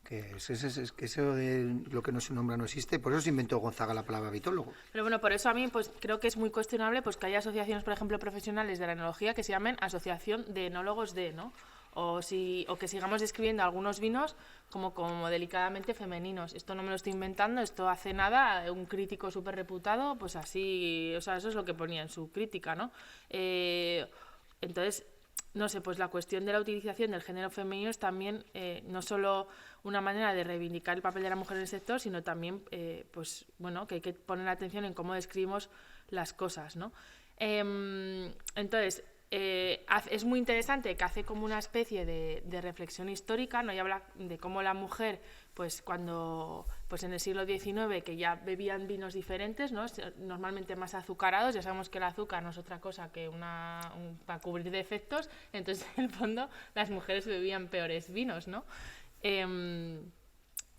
Que eso de lo que no se nombra no existe. Por eso se inventó Gonzaga la palabra vitólogo. Pero bueno, por eso a mí pues creo que es muy cuestionable pues que haya asociaciones, por ejemplo, profesionales de la enología que se llamen Asociación de Enólogos de, ¿no? O que sigamos describiendo algunos vinos como delicadamente femeninos. Esto no me lo estoy inventando, esto hace nada, un crítico súper reputado, pues así, o sea, eso es lo que ponía en su crítica, ¿no? Entonces, no sé, pues la cuestión de la utilización del género femenino es también no solo una manera de reivindicar el papel de la mujer en el sector, sino también, pues bueno, que hay que poner atención en cómo describimos las cosas, ¿no? Entonces, es muy interesante que hace como una especie de reflexión histórica, ¿no? Y habla de cómo la mujer, pues cuando, pues en el siglo XIX, que ya bebían vinos diferentes, ¿no? Normalmente más azucarados, ya sabemos que el azúcar no es otra cosa que para cubrir defectos, entonces en el fondo las mujeres bebían peores vinos, ¿no?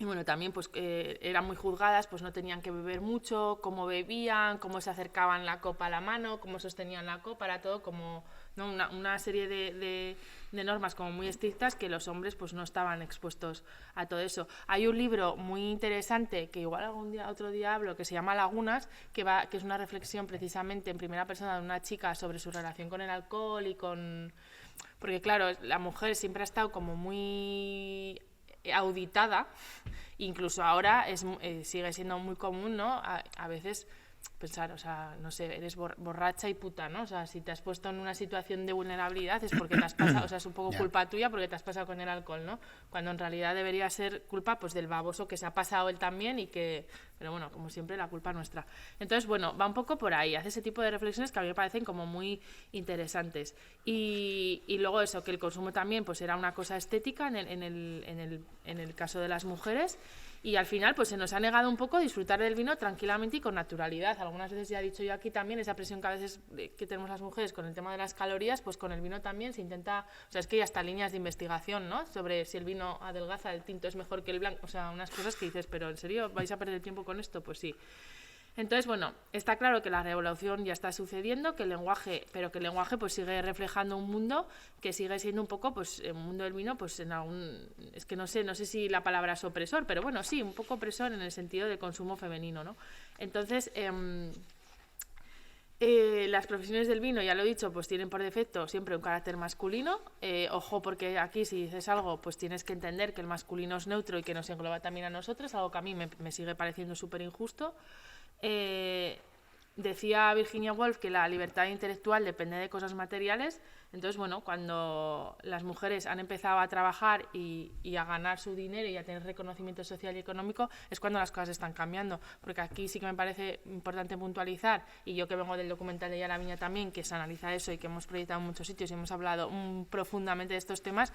Y bueno, también pues eran muy juzgadas, pues no tenían que beber mucho, cómo bebían, cómo se acercaban la copa a la mano, cómo sostenían la copa, era todo como, ¿no? una serie de normas como muy estrictas que los hombres pues no estaban expuestos a todo eso. Hay un libro muy interesante que igual otro día hablo, que se llama Lagunas, que es una reflexión precisamente en primera persona de una chica sobre su relación con el alcohol y con... Porque claro, la mujer siempre ha estado como muy auditada, incluso ahora sigue siendo muy común, ¿no? A veces pensar, o sea, no sé, eres borracha y puta, ¿no? O sea, si te has puesto en una situación de vulnerabilidad es porque te has pasado, o sea, es un poco culpa tuya porque te has pasado con el alcohol, ¿no? Cuando en realidad debería ser culpa, pues, del baboso que se ha pasado él también y que, pero bueno, como siempre, la culpa nuestra. Entonces, bueno, va un poco por ahí, hace ese tipo de reflexiones que a mí me parecen como muy interesantes. Y luego eso, que el consumo también, pues, era una cosa estética en el caso de las mujeres. Y al final pues se nos ha negado un poco disfrutar del vino tranquilamente y con naturalidad. Algunas veces ya he dicho yo aquí también esa presión que a veces que tenemos las mujeres con el tema de las calorías, pues con el vino también se intenta, o sea, es que hay hasta líneas de investigación, ¿no? Sobre si el vino adelgaza, el tinto es mejor que el blanco, o sea, unas cosas que dices, pero ¿en serio vais a perder tiempo con esto? Pues sí. Entonces, bueno, está claro que la revolución ya está sucediendo, que el lenguaje pues sigue reflejando un mundo que sigue siendo un poco, pues, el mundo del vino, pues en algún, es que no sé si la palabra es opresor, pero bueno, sí, un poco opresor en el sentido de consumo femenino, ¿no? Entonces, las profesiones del vino, ya lo he dicho, pues tienen por defecto siempre un carácter masculino. Ojo, porque aquí si dices algo, pues tienes que entender que el masculino es neutro y que nos engloba también a nosotros, algo que a mí me sigue pareciendo súper injusto. Decía Virginia Woolf que la libertad intelectual depende de cosas materiales. Entonces, bueno, cuando las mujeres han empezado a trabajar y a ganar su dinero y a tener reconocimiento social y económico, es cuando las cosas están cambiando. Porque aquí sí que me parece importante puntualizar, y yo que vengo del documental de Ya la Viña también, que se analiza eso y que hemos proyectado en muchos sitios y hemos hablado profundamente de estos temas,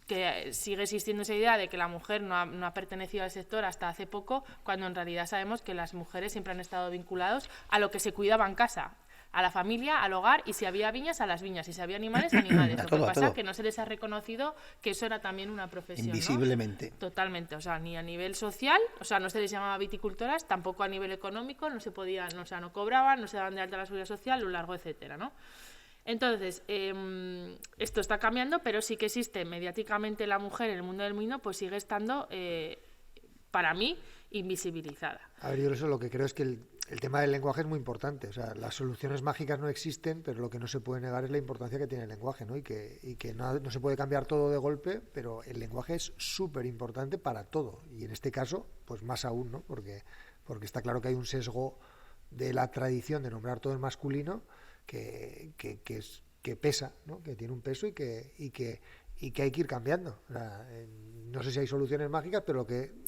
que sigue existiendo esa idea de que la mujer no ha pertenecido al sector hasta hace poco, cuando en realidad sabemos que las mujeres siempre han estado vinculados a lo que se cuidaba en casa, a la familia, al hogar, y si había viñas, a las viñas, y si había animales, animales. Lo que pasa es que no se les ha reconocido que eso era también una profesión, invisiblemente, ¿no? Totalmente, o sea, ni a nivel social, o sea, no se les llamaba viticultoras, tampoco a nivel económico, no se podían, o sea, no cobraban, no se daban de alta la seguridad social, lo largo, etcétera, ¿no? Entonces, esto está cambiando, pero sí que existe mediáticamente la mujer en el mundo del vino, pues sigue estando, para mí, invisibilizada. A ver, yo eso lo que creo es que el tema del lenguaje es muy importante. O sea, las soluciones mágicas no existen, pero lo que no se puede negar es la importancia que tiene el lenguaje, ¿no? Y que no se puede cambiar todo de golpe, pero el lenguaje es súper importante para todo. Y en este caso, pues más aún, ¿no? Porque está claro que hay un sesgo de la tradición de nombrar todo en masculino que pesa, ¿no? Que tiene un peso y que hay que ir cambiando. O sea, no sé si hay soluciones mágicas, pero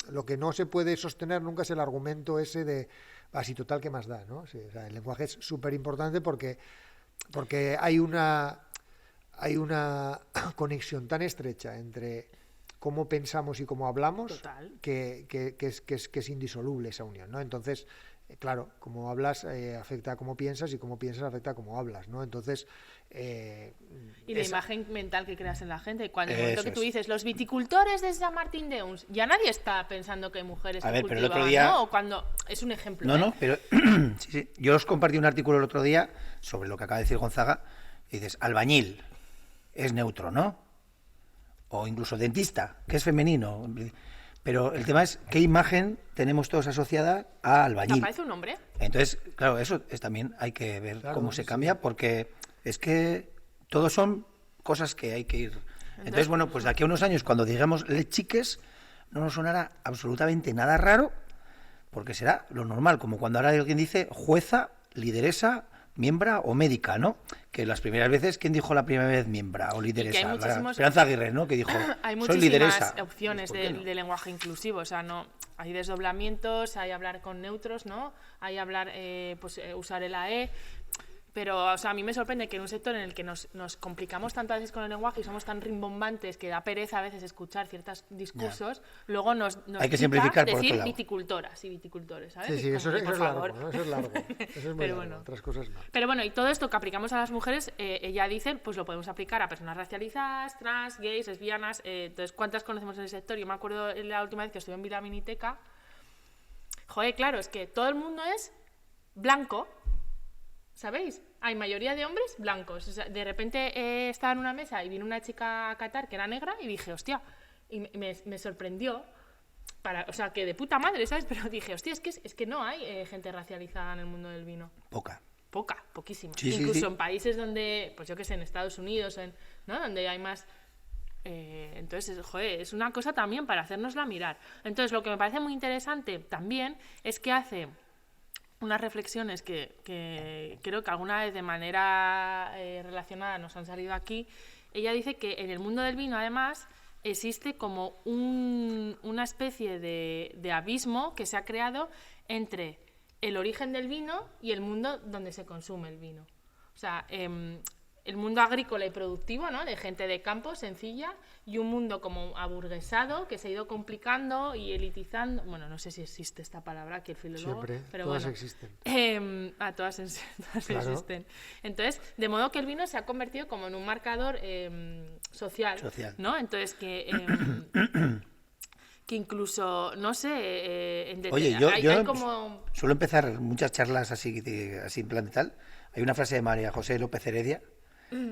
lo que no se puede sostener nunca es el argumento ese de así total, ¿qué más da? ¿No? Sí, o sea, el lenguaje es súper importante porque hay una conexión tan estrecha entre cómo pensamos y cómo hablamos que es indisoluble esa unión, ¿no? Entonces, claro, como hablas afecta a cómo piensas y cómo piensas afecta a cómo hablas, ¿no? Entonces... y la imagen mental que creas en la gente. Cuando el momento que tú dices, los viticultores de San Martín de Uns, ya nadie está pensando que hay mujeres que cultivan, otro día... ¿no? O cuando... Es un ejemplo. No, pero sí. Yo os compartí un artículo el otro día sobre lo que acaba de decir Gonzaga, y dices, albañil, es neutro, ¿no? O incluso dentista, que es femenino. Pero el tema es qué imagen tenemos todos asociada a albañil. ¿Te parece un hombre? Entonces, claro, eso es también hay que ver cómo se cambia, porque es que todos son cosas que hay que ir. Entonces, bueno, pues de aquí a unos años, cuando digamos lechiques, no nos sonará absolutamente nada raro, porque será lo normal, como cuando ahora alguien dice jueza, lideresa, miembra o médica, ¿no? Que las primeras veces, ¿quién dijo la primera vez miembra o lideresa? Esperanza Aguirre, ¿no? Que dijo, hay soy lideresa. Muchísimas opciones de lenguaje inclusivo, o sea, no hay desdoblamientos, hay hablar con neutros, ¿no? Hay hablar, usar el AE. Pero, o sea, a mí me sorprende que en un sector en el que nos complicamos tanto a veces con el lenguaje y somos tan rimbombantes que da pereza a veces escuchar ciertos discursos, luego nos hay que simplificar por decir otro lado. Viticultoras y viticultores, ¿sabes? Sí, eso es largo, ¿no? Eso es largo. Eso es muy pero largo, bueno. Otras cosas no. Pero bueno, y todo esto que aplicamos a las mujeres, ella dice, pues lo podemos aplicar a personas racializadas, trans, gays, lesbianas. Entonces, ¿cuántas conocemos en el sector? Yo me acuerdo la última vez que estuve en Vilaminiteca. Joder, claro, es que todo el mundo es blanco, ¿sabéis? Hay mayoría de hombres blancos. O sea, de repente estaba en una mesa y vino una chica a Qatar que era negra y dije, hostia, y me sorprendió, o sea, que de puta madre, ¿sabes? Pero dije, hostia, es que no hay gente racializada en el mundo del vino. Poquísima. Sí, incluso en países donde, pues yo qué sé, en Estados Unidos, ¿no? Donde hay más... entonces, joder, es una cosa también para hacérnosla mirar. Entonces, lo que me parece muy interesante también es que hace unas reflexiones que creo que alguna vez de manera relacionada nos han salido aquí. Ella dice que en el mundo del vino, además, existe como una especie de abismo que se ha creado entre el origen del vino y el mundo donde se consume el vino. O sea, el mundo agrícola y productivo, ¿no? De gente de campo, sencilla, y un mundo como aburguesado que se ha ido complicando y elitizando. Bueno, no sé si existe esta palabra aquí, el filólogo. Siempre, pero todas bueno, existen. Todas Claro. existen. Entonces, de modo que el vino se ha convertido como en un marcador social, ¿no? Entonces, que incluso, no sé, Oye, hay como... suelo empezar muchas charlas así en plan de tal. Hay una frase de María José López Heredia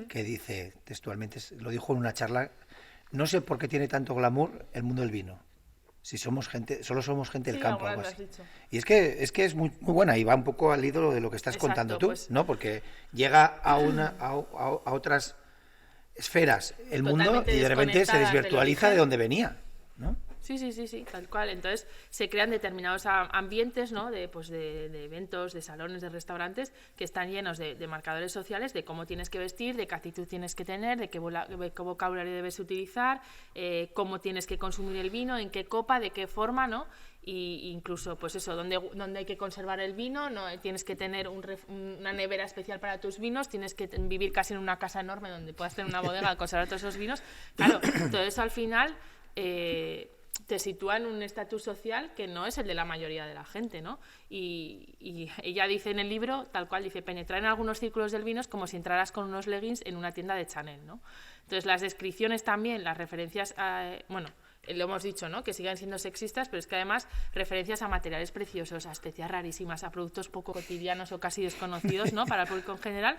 que dice textualmente, lo dijo en una charla: no sé por qué tiene tanto glamour el mundo del vino, si somos gente, solo somos gente del campo, algo así. Y es que es muy, muy buena y va un poco al hilo de lo que estás contando tú, pues, ¿no? Porque llega a otras esferas el mundo y de repente se desvirtualiza de donde venía, ¿no? Sí, tal cual. Entonces se crean determinados ambientes, ¿no? de eventos, de salones, de restaurantes que están llenos de marcadores sociales, de cómo tienes que vestir, de qué actitud tienes que tener, de qué vocabulario debes utilizar, cómo tienes que consumir el vino, en qué copa, de qué forma, ¿no? Y incluso, pues eso, dónde hay que conservar el vino, no tienes que tener una nevera especial para tus vinos, tienes que vivir casi en una casa enorme donde puedas tener una bodega a conservar todos esos vinos. Claro, todo eso al final te sitúa en un estatus social que no es el de la mayoría de la gente, ¿no? Y ella dice en el libro, tal cual, dice: penetrar en algunos círculos del vino es como si entraras con unos leggings en una tienda de Chanel, ¿no? Entonces las descripciones también, las referencias lo hemos dicho, ¿no? Que sigan siendo sexistas, pero es que además referencias a materiales preciosos, a especias rarísimas, a productos poco cotidianos o casi desconocidos, ¿no? Para el público en general,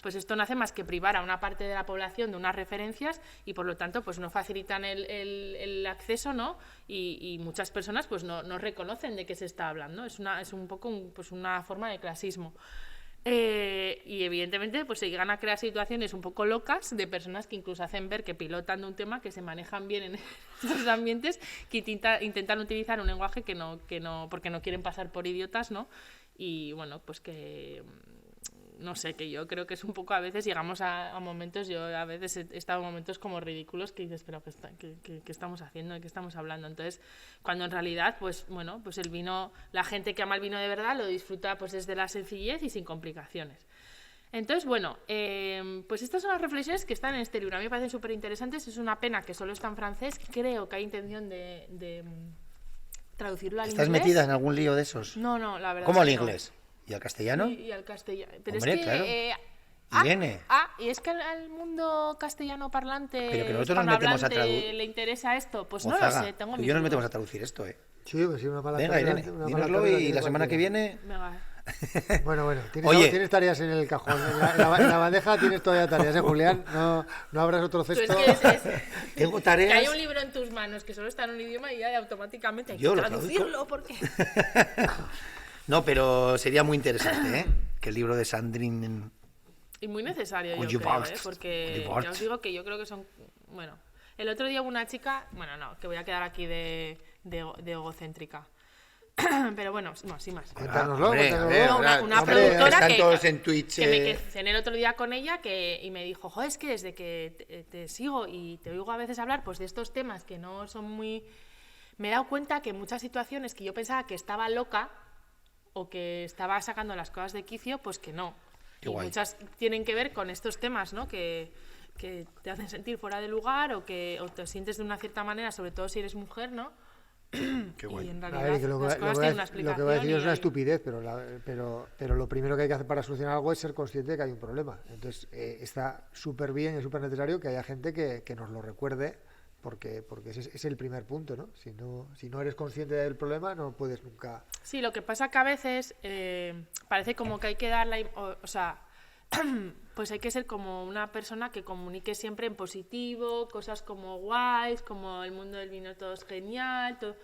pues esto no hace más que privar a una parte de la población de unas referencias y por lo tanto pues no facilitan el acceso, ¿no? Y muchas personas pues no reconocen de qué se está hablando. Es un poco una forma de clasismo. Y evidentemente pues se llegan a crear situaciones un poco locas de personas que incluso hacen ver que pilotan de un tema, que se manejan bien en esos ambientes, que intentan utilizar un lenguaje que no porque no quieren pasar por idiotas, ¿no? Y bueno, pues que no sé, que yo creo que es un poco, a veces llegamos a momentos, yo a veces he estado en momentos como ridículos que dices, pero ¿qué estamos haciendo? ¿De qué estamos hablando? Entonces, cuando en realidad, pues bueno, pues el vino, la gente que ama el vino de verdad lo disfruta pues desde la sencillez y sin complicaciones. Entonces, bueno, pues estas son las reflexiones que están en este libro. A mí me parecen súper interesantes, es una pena que solo está en francés, creo que hay intención de traducirlo al inglés. ¿Estás metida en algún lío de esos? No, la verdad. ¿Cómo al inglés? ¿Y al castellano? Y al castellano. Pero hombre, es que, claro. Irene. Y es que al mundo castellano parlante, pero que nosotros nos metemos a traducir. ¿Le interesa esto? Pues Mozaga, no lo sé, tengo mis yo nos dudas. metemos a traducir esto, Sí, pues sí, una mala Venga, Irene, dínoslo y la semana que viene... Venga. Bueno, tienes tareas en el cajón. En la bandeja tienes todavía tareas, Julián? No abras otro cesto. Tengo tareas. Que hay un libro en tus manos que solo está en un idioma y ya automáticamente hay que traducirlo, porque... No, pero sería muy interesante, que el libro de Sandrine... Y muy necesario, yo creo, porque ya os digo que yo creo que son... Bueno, el otro día hubo una chica... Bueno, no, que voy a quedar aquí de egocéntrica. Pero bueno, no, sin más. Cuéntanoslo. Una productora en Twitch, que me cené el otro día con ella y me dijo, joder, es que desde que te sigo y te oigo a veces hablar pues de estos temas que no son muy... Me he dado cuenta que en muchas situaciones que yo pensaba que estaba loca o que estaba sacando las cosas de quicio, pues que no. Qué y guay. muchas tienen que ver con estos temas, ¿no? Que te hacen sentir fuera de lugar o te sientes de una cierta manera, sobre todo si eres mujer, ¿no? Qué guay. Y en A realidad ver, que lo las cosas tienen una que explicación. voy a decir es una estupidez, pero lo primero que hay que hacer para solucionar algo es ser consciente de que hay un problema. Entonces, está súper bien y es súper necesario que haya gente que nos lo recuerde, porque ese es el primer punto, ¿no? Si no eres consciente del problema, no puedes nunca... Sí, lo que pasa que a veces parece como que hay que dar pues hay que ser como una persona que comunique siempre en positivo, cosas como guays, como el mundo del vino todo es genial, todo...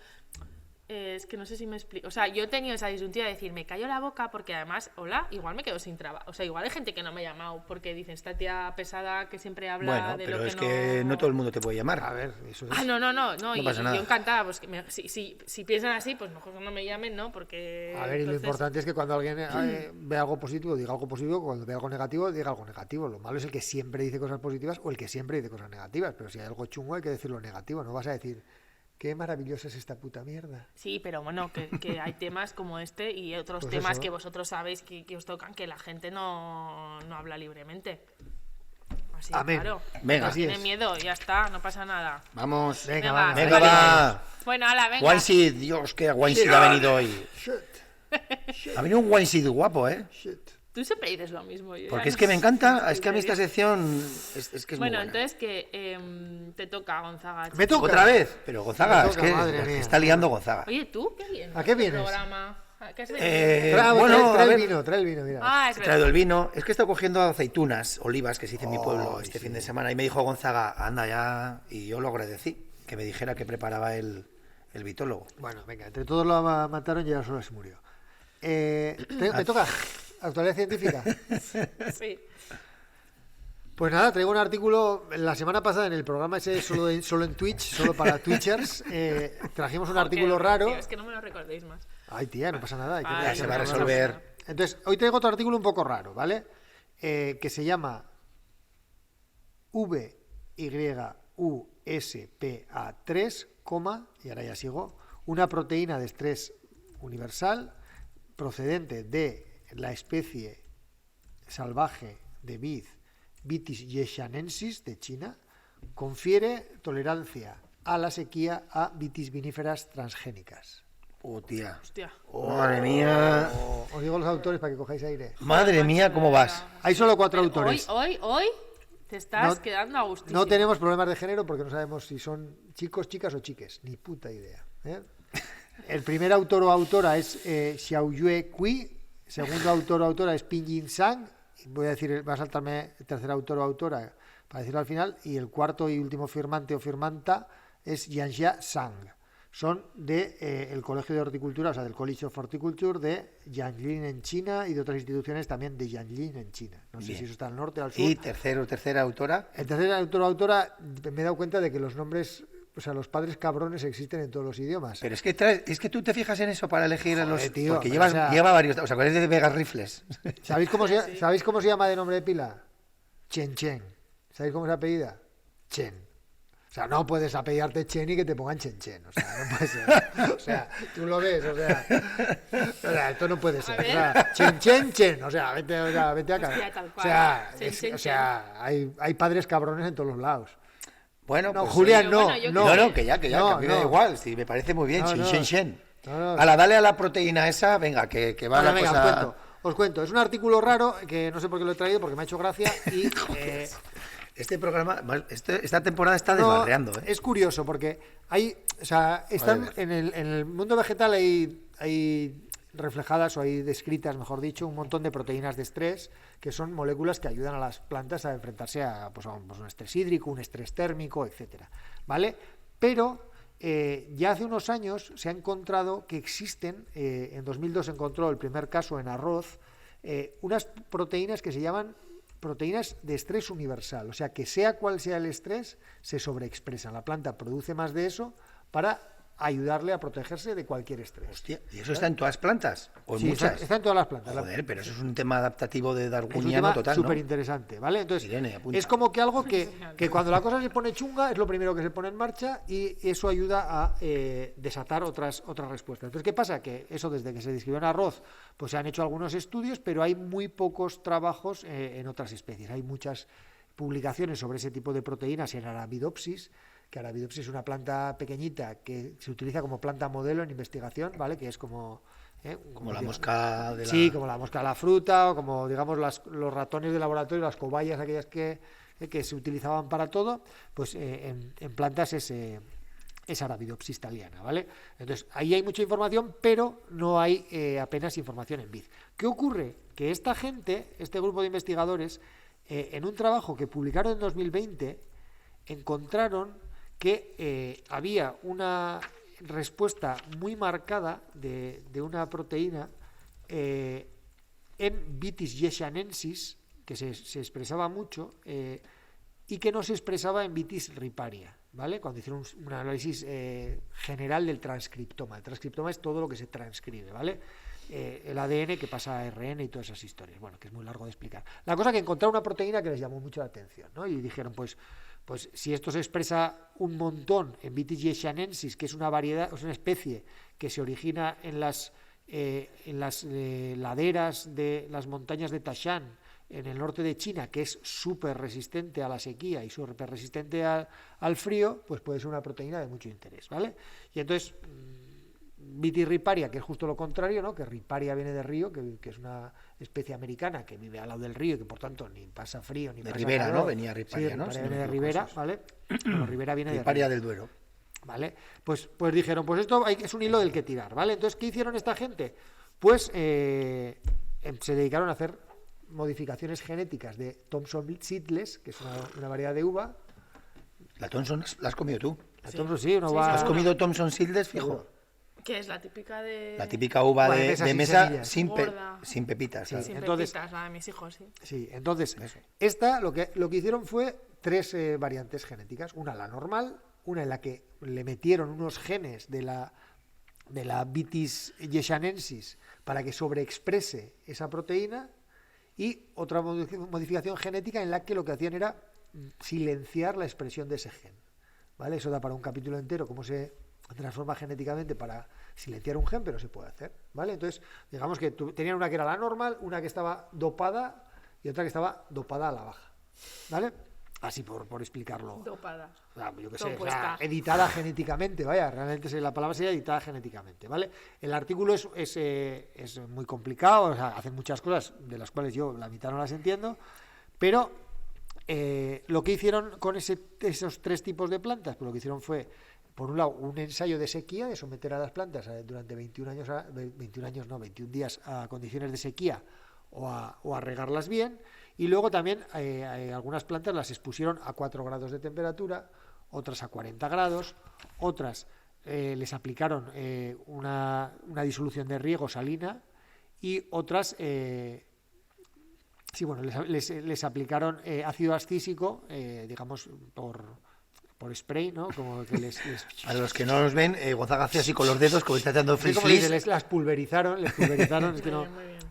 Es que no sé si me explico. O sea, yo he tenido esa disyuntiva de decir, me callo la boca porque además, hola, igual me quedo sin trabajo. O sea, igual hay gente que no me ha llamado porque dicen, esta tía pesada que siempre habla Bueno, de pero lo que es que no todo el mundo te puede llamar. A ver, eso es. Ah, no, y pasa nada. yo encantada, pues que si piensan así, pues mejor que no me llamen, ¿no? Porque... A ver, y lo entonces- importante es que cuando alguien ve algo positivo, diga algo positivo, cuando ve algo negativo, diga algo negativo. Lo malo es el que siempre dice cosas positivas o el que siempre dice cosas negativas. Pero si hay algo chungo, hay que decirlo negativo. No vas a decir, qué maravillosa es esta puta mierda. Sí, pero bueno, que hay temas como este y otros Pues temas eso. que vosotros sabéis que os tocan, que la gente no habla libremente. Así, Amén. claro. Venga. No Así tiene es. miedo, ya está, no pasa nada. Vamos. Venga, Venga, va. Venga, vale. va. Bueno, ala, venga. Wineseed, Dios, qué Wineseed ha venido hoy. Ha venido un Wineseed guapo, ¿eh? Shit. Tú siempre dices lo mismo. yo ya Porque es no que me sé encanta, qué es que a mí esta decir. sección es que es Bueno, muy buena. entonces que te toca, Gonzaga. Me toca. ¿Otra vez? Pero Gonzaga, Me es toca, que madre la que mía. está liando Gonzaga. Oye, ¿tú qué vienes? ¿A qué vienes? Programa? ¿A qué has venido? Bueno, a trae ver, el vino, trae el vino, mira. Ah, es he verdad. traído el vino. Es que he estado cogiendo aceitunas, olivas, que se dice en mi pueblo Ay, este sí. fin de semana. Y me dijo Gonzaga, anda ya. Y yo lo agradecí, que me dijera que preparaba el vitólogo. Bueno, venga, entre todos lo mataron y ya solo se murió. ¿Me toca? ¿Actualidad científica? Sí. Pues nada, traigo un artículo. La semana pasada en el programa ese solo en Twitch, solo para Twitchers, trajimos un artículo Joder, raro. tío, es que no me lo recordéis más. Ay, tía, no pasa nada. hay que Ay, Ya se va a no, no, resolver. no. Entonces, hoy traigo otro artículo un poco raro, ¿vale? Que se llama VYUSPA3, y ahora ya sigo, una proteína de estrés universal procedente de la especie salvaje de vid Vitis yeshanensis de China, confiere tolerancia a la sequía a vitis viníferas transgénicas. Oh, tía. Hostia. Madre mía. Os digo los autores para que cojáis aire. Madre mía, ¿cómo vas? Hay solo 4 Pero autores. Hoy te estás No- quedando a gustísimo. No tenemos problemas de género porque no sabemos si son chicos, chicas o chiques. Ni puta idea. ¿eh? El primer autor o autora es Xiaoyue Cui. Segundo autor o autora es Pinyin Zhang. Voy a decir, va a saltarme el tercer autor o autora para decirlo al final. Y el cuarto y último firmante o firmanta es Yanxia Zhang. Son de el Colegio de Horticultura, o sea, del College of Horticulture de Yanjin en China y de otras instituciones también de Yanjin en China. No sé Bien. si eso está al norte o al sur. Y tercera autora. El tercer autor o autora, me he dado cuenta de que los nombres, o sea, los padres cabrones existen en todos los idiomas. Pero es que tú te fijas en eso para elegir a los. Joder, tío, porque pero, o sea- lleva varios. ¿Os acordáis de Vegas Rifles? ¿Sabéis cómo se llama de nombre de pila? Chen Chen. ¿Sabéis cómo se apellida? Chen. O sea, no puedes apellidarte Chen y que te pongan Chen Chen. O sea, no puede ser. O sea, tú lo ves, o sea, esto no puede ser. O sea, Chen Chen Chen. O sea, vete a cagar. Hostia, tal O cual. sea, Chen, Chen, o sea, hay padres cabrones en todos los lados. Bueno, No, pues, Julián, Pero no, bueno, yo no. creo No, que ya, No, que a mí me da no. igual. Sí, me parece muy bien. No, Shen, no. shen, shen. No, no. Ala, dale a la proteína esa, venga, que va Bueno, la venga, cosa. os cuento. Es un artículo raro que no sé por qué lo he traído porque me ha hecho gracia y Este programa, esta temporada está no, desbarreando, ¿eh? es curioso porque están Joder. en el mundo vegetal hay reflejadas o hay descritas, mejor dicho, un montón de proteínas de estrés que son moléculas que ayudan a las plantas a enfrentarse a un estrés hídrico, un estrés térmico, etcétera, ¿vale? Pero ya hace unos años se ha encontrado que existen, en 2002 se encontró el primer caso en arroz, unas proteínas que se llaman proteínas de estrés universal, o sea que sea cual sea el estrés, se sobreexpresan. La planta produce más de eso para ayudarle a protegerse de cualquier estrés. Hostia, ¿y eso está en todas plantas? ¿O en Sí, muchas? está en todas las plantas. Joder, pero eso es un tema adaptativo de Es un darwiniano tema total, ¿no? súper interesante, ¿vale? Entonces, Irene, apunta. es como que algo que cuando la cosa se pone chunga es lo primero que se pone en marcha y eso ayuda a desatar otras respuestas. Entonces, ¿qué pasa? Que eso desde que se describió en arroz, pues se han hecho algunos estudios, pero hay muy pocos trabajos en otras especies. Hay muchas publicaciones sobre ese tipo de proteínas en Arabidopsis, que Arabidopsis es una planta pequeñita que se utiliza como planta modelo en investigación, ¿vale? Que es como... Como la mosca de la... Sí, como la mosca de la fruta, o como, digamos, los ratones de laboratorio, las cobayas, aquellas que se utilizaban para todo, pues en plantas es Arabidopsis thaliana, ¿vale? Entonces, ahí hay mucha información, pero no hay apenas información en vid. ¿Qué ocurre? Que esta gente, este grupo de investigadores, en un trabajo que publicaron en 2020, encontraron que había una respuesta muy marcada de una proteína en Vitis yeşanensis, que se expresaba mucho, y que no se expresaba en Vitis riparia, ¿vale? Cuando hicieron un análisis general del transcriptoma. El transcriptoma es todo lo que se transcribe, ¿vale? El ADN que pasa a ARN y todas esas historias. Bueno, que es muy largo de explicar. La cosa es que encontraron una proteína que les llamó mucho la atención, ¿no? Y dijeron, pues si esto se expresa un montón en Vitis yeşanensis, que es una variedad, es una especie que se origina en las laderas de las montañas de Taishan, en el norte de China, que es súper resistente a la sequía y súper resistente al frío, pues puede ser una proteína de mucho interés, ¿vale? Y entonces, Vitis riparia, que es justo lo contrario, ¿no? Que riparia viene de río, que es una especie americana que vive al lado del río y que por tanto ni pasa frío ni de pasa Ribera, calor. ¿no? Venía riparia, Sí, ¿no? riparia Si no viene me de equivoco, Ribera, eso. ¿vale? Bueno, Ribera viene de Riparia río, del Duero. ¿vale? Pues dijeron, pues esto es un hilo del que tirar, ¿vale? Entonces, ¿qué hicieron esta gente? Pues se dedicaron a hacer modificaciones genéticas de Thompson Seedless, que es una variedad de uva. La Thompson la has comido tú. La Sí. Thompson, sí, una Sí, uva. ¿Has comido Thompson Seedless, fijo? Seguro. Que es la típica de... La típica uva Uva de de mesa sin mesa semillas. Gorda. sin pepitas. Sí. claro. Sin Entonces- pepitas, la de mis hijos, sí. Sí, entonces, Eso. esta lo que hicieron fue 3 variantes genéticas. Una, la normal, una en la que le metieron unos genes de la Vitis yeşanensis para que sobreexprese esa proteína, y otra modificación genética en la que lo que hacían era silenciar la expresión de ese gen, ¿vale? Eso da para un capítulo entero, cómo se transforma genéticamente para silenciar un gen, pero se puede hacer, ¿vale? Entonces, digamos que tenían una que era la normal, una que estaba dopada y otra que estaba dopada a la baja, ¿vale? Así por explicarlo. Dopada. O sea, yo qué sé, o sea, Compuesta. editada genéticamente, vaya, realmente la palabra sería editada genéticamente, ¿vale? El artículo es muy complicado, o sea, hacen muchas cosas de las cuales yo la mitad no las entiendo, pero lo que hicieron con esos 3 tipos de plantas, pues lo que hicieron fue, por un lado, un ensayo de sequía, de someter a las plantas durante 21 días a condiciones de sequía o a regarlas bien, y luego también algunas plantas las expusieron a 4 grados de temperatura, otras a 40 grados, otras les aplicaron una disolución de riego salina, y otras les aplicaron ácido ascísico, digamos, por spray, ¿no? Como que les A los que no los ven, Gonzaga hace así con los dedos, como está haciendo sí, flis como dice, flis. las pulverizaron, es que Muy bien.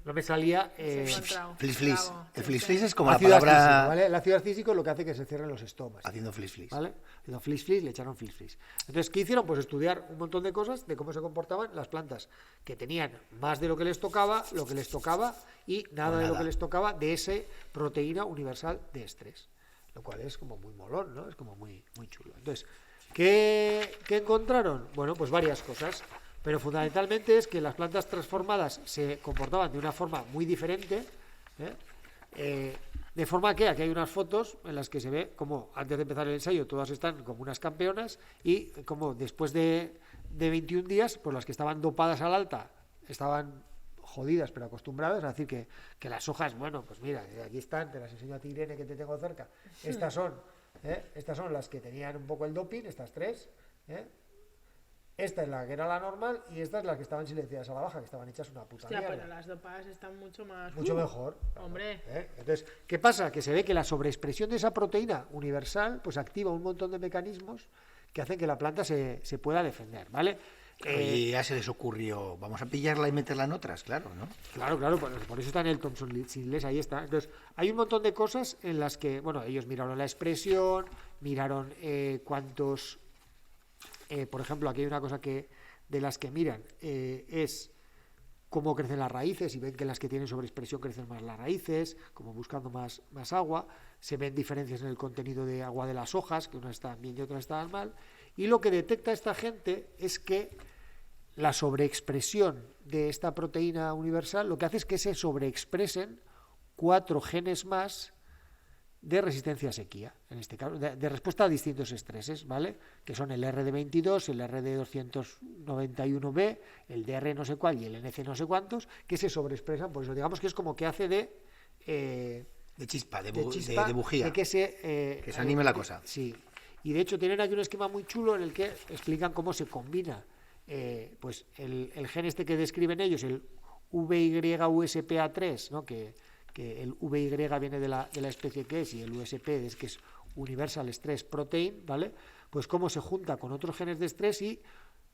no me salía. Se ha encontrado. Flis flis. Bravo. El flis flis es como la Ácido ascísico, palabra ¿vale? El ácido ascísico es lo que hace que se cierren los estomas. haciendo flis flis. ¿Vale? Haciendo flis le echaron flis. Entonces, ¿qué hicieron? Pues estudiar un montón de cosas de cómo se comportaban las plantas que tenían más de lo que les tocaba y nada de lo que les tocaba de ese proteína universal de estrés. Lo cual es como muy molón, ¿no? Es como muy, muy chulo. Entonces, ¿qué encontraron? Bueno, pues varias cosas, pero fundamentalmente es que las plantas transformadas se comportaban de una forma muy diferente, de forma que aquí hay unas fotos en las que se ve como antes de empezar el ensayo todas están como unas campeonas, y como después de 21 días, pues las que estaban dopadas al alta estaban jodidas pero acostumbradas, es decir que las hojas, bueno, pues mira, aquí están, te las enseño a ti, Irene, que te tengo cerca. Estas son las que tenían un poco el doping, estas 3, esta es la que era la normal, y esta es la que estaban silenciadas a la baja, que estaban hechas una puta Hostia, mierda. pero las dopadas están mucho más... Mucho mejor. Hombre. Entonces, ¿qué pasa? Que se ve que la sobreexpresión de esa proteína universal pues activa un montón de mecanismos que hacen que la planta se pueda defender, ¿vale? Y ya se les ocurrió, vamos a pillarla y meterla en otras, claro, ¿no? Claro, por eso está en el Thompson Seedless, ahí está. Entonces, hay un montón de cosas en las que, bueno, ellos miraron la expresión, miraron cuántos, por ejemplo, aquí hay una cosa de las que miran, es cómo crecen las raíces, y ven que las que tienen sobreexpresión crecen más las raíces, como buscando más agua. Se ven diferencias en el contenido de agua de las hojas, que unas están bien y otras están mal. Y lo que detecta esta gente es que la sobreexpresión de esta proteína universal lo que hace es que se sobreexpresen 4 genes más de resistencia a sequía, en este caso, de respuesta a distintos estreses, ¿vale? Que son el RD22, el RD291B, el DR no sé cuál y el NC no sé cuántos, que se sobreexpresan, por eso digamos que es como que hace de chispa, de chispa, bujía. de que se anime la cosa. Sí. Y de hecho tienen aquí un esquema muy chulo en el que explican cómo se combina pues el gen este que describen ellos, el VYUSPA3, ¿no? que el VY viene de la especie que es y el USP es que es Universal Stress Protein, ¿vale? Pues cómo se junta con otros genes de estrés y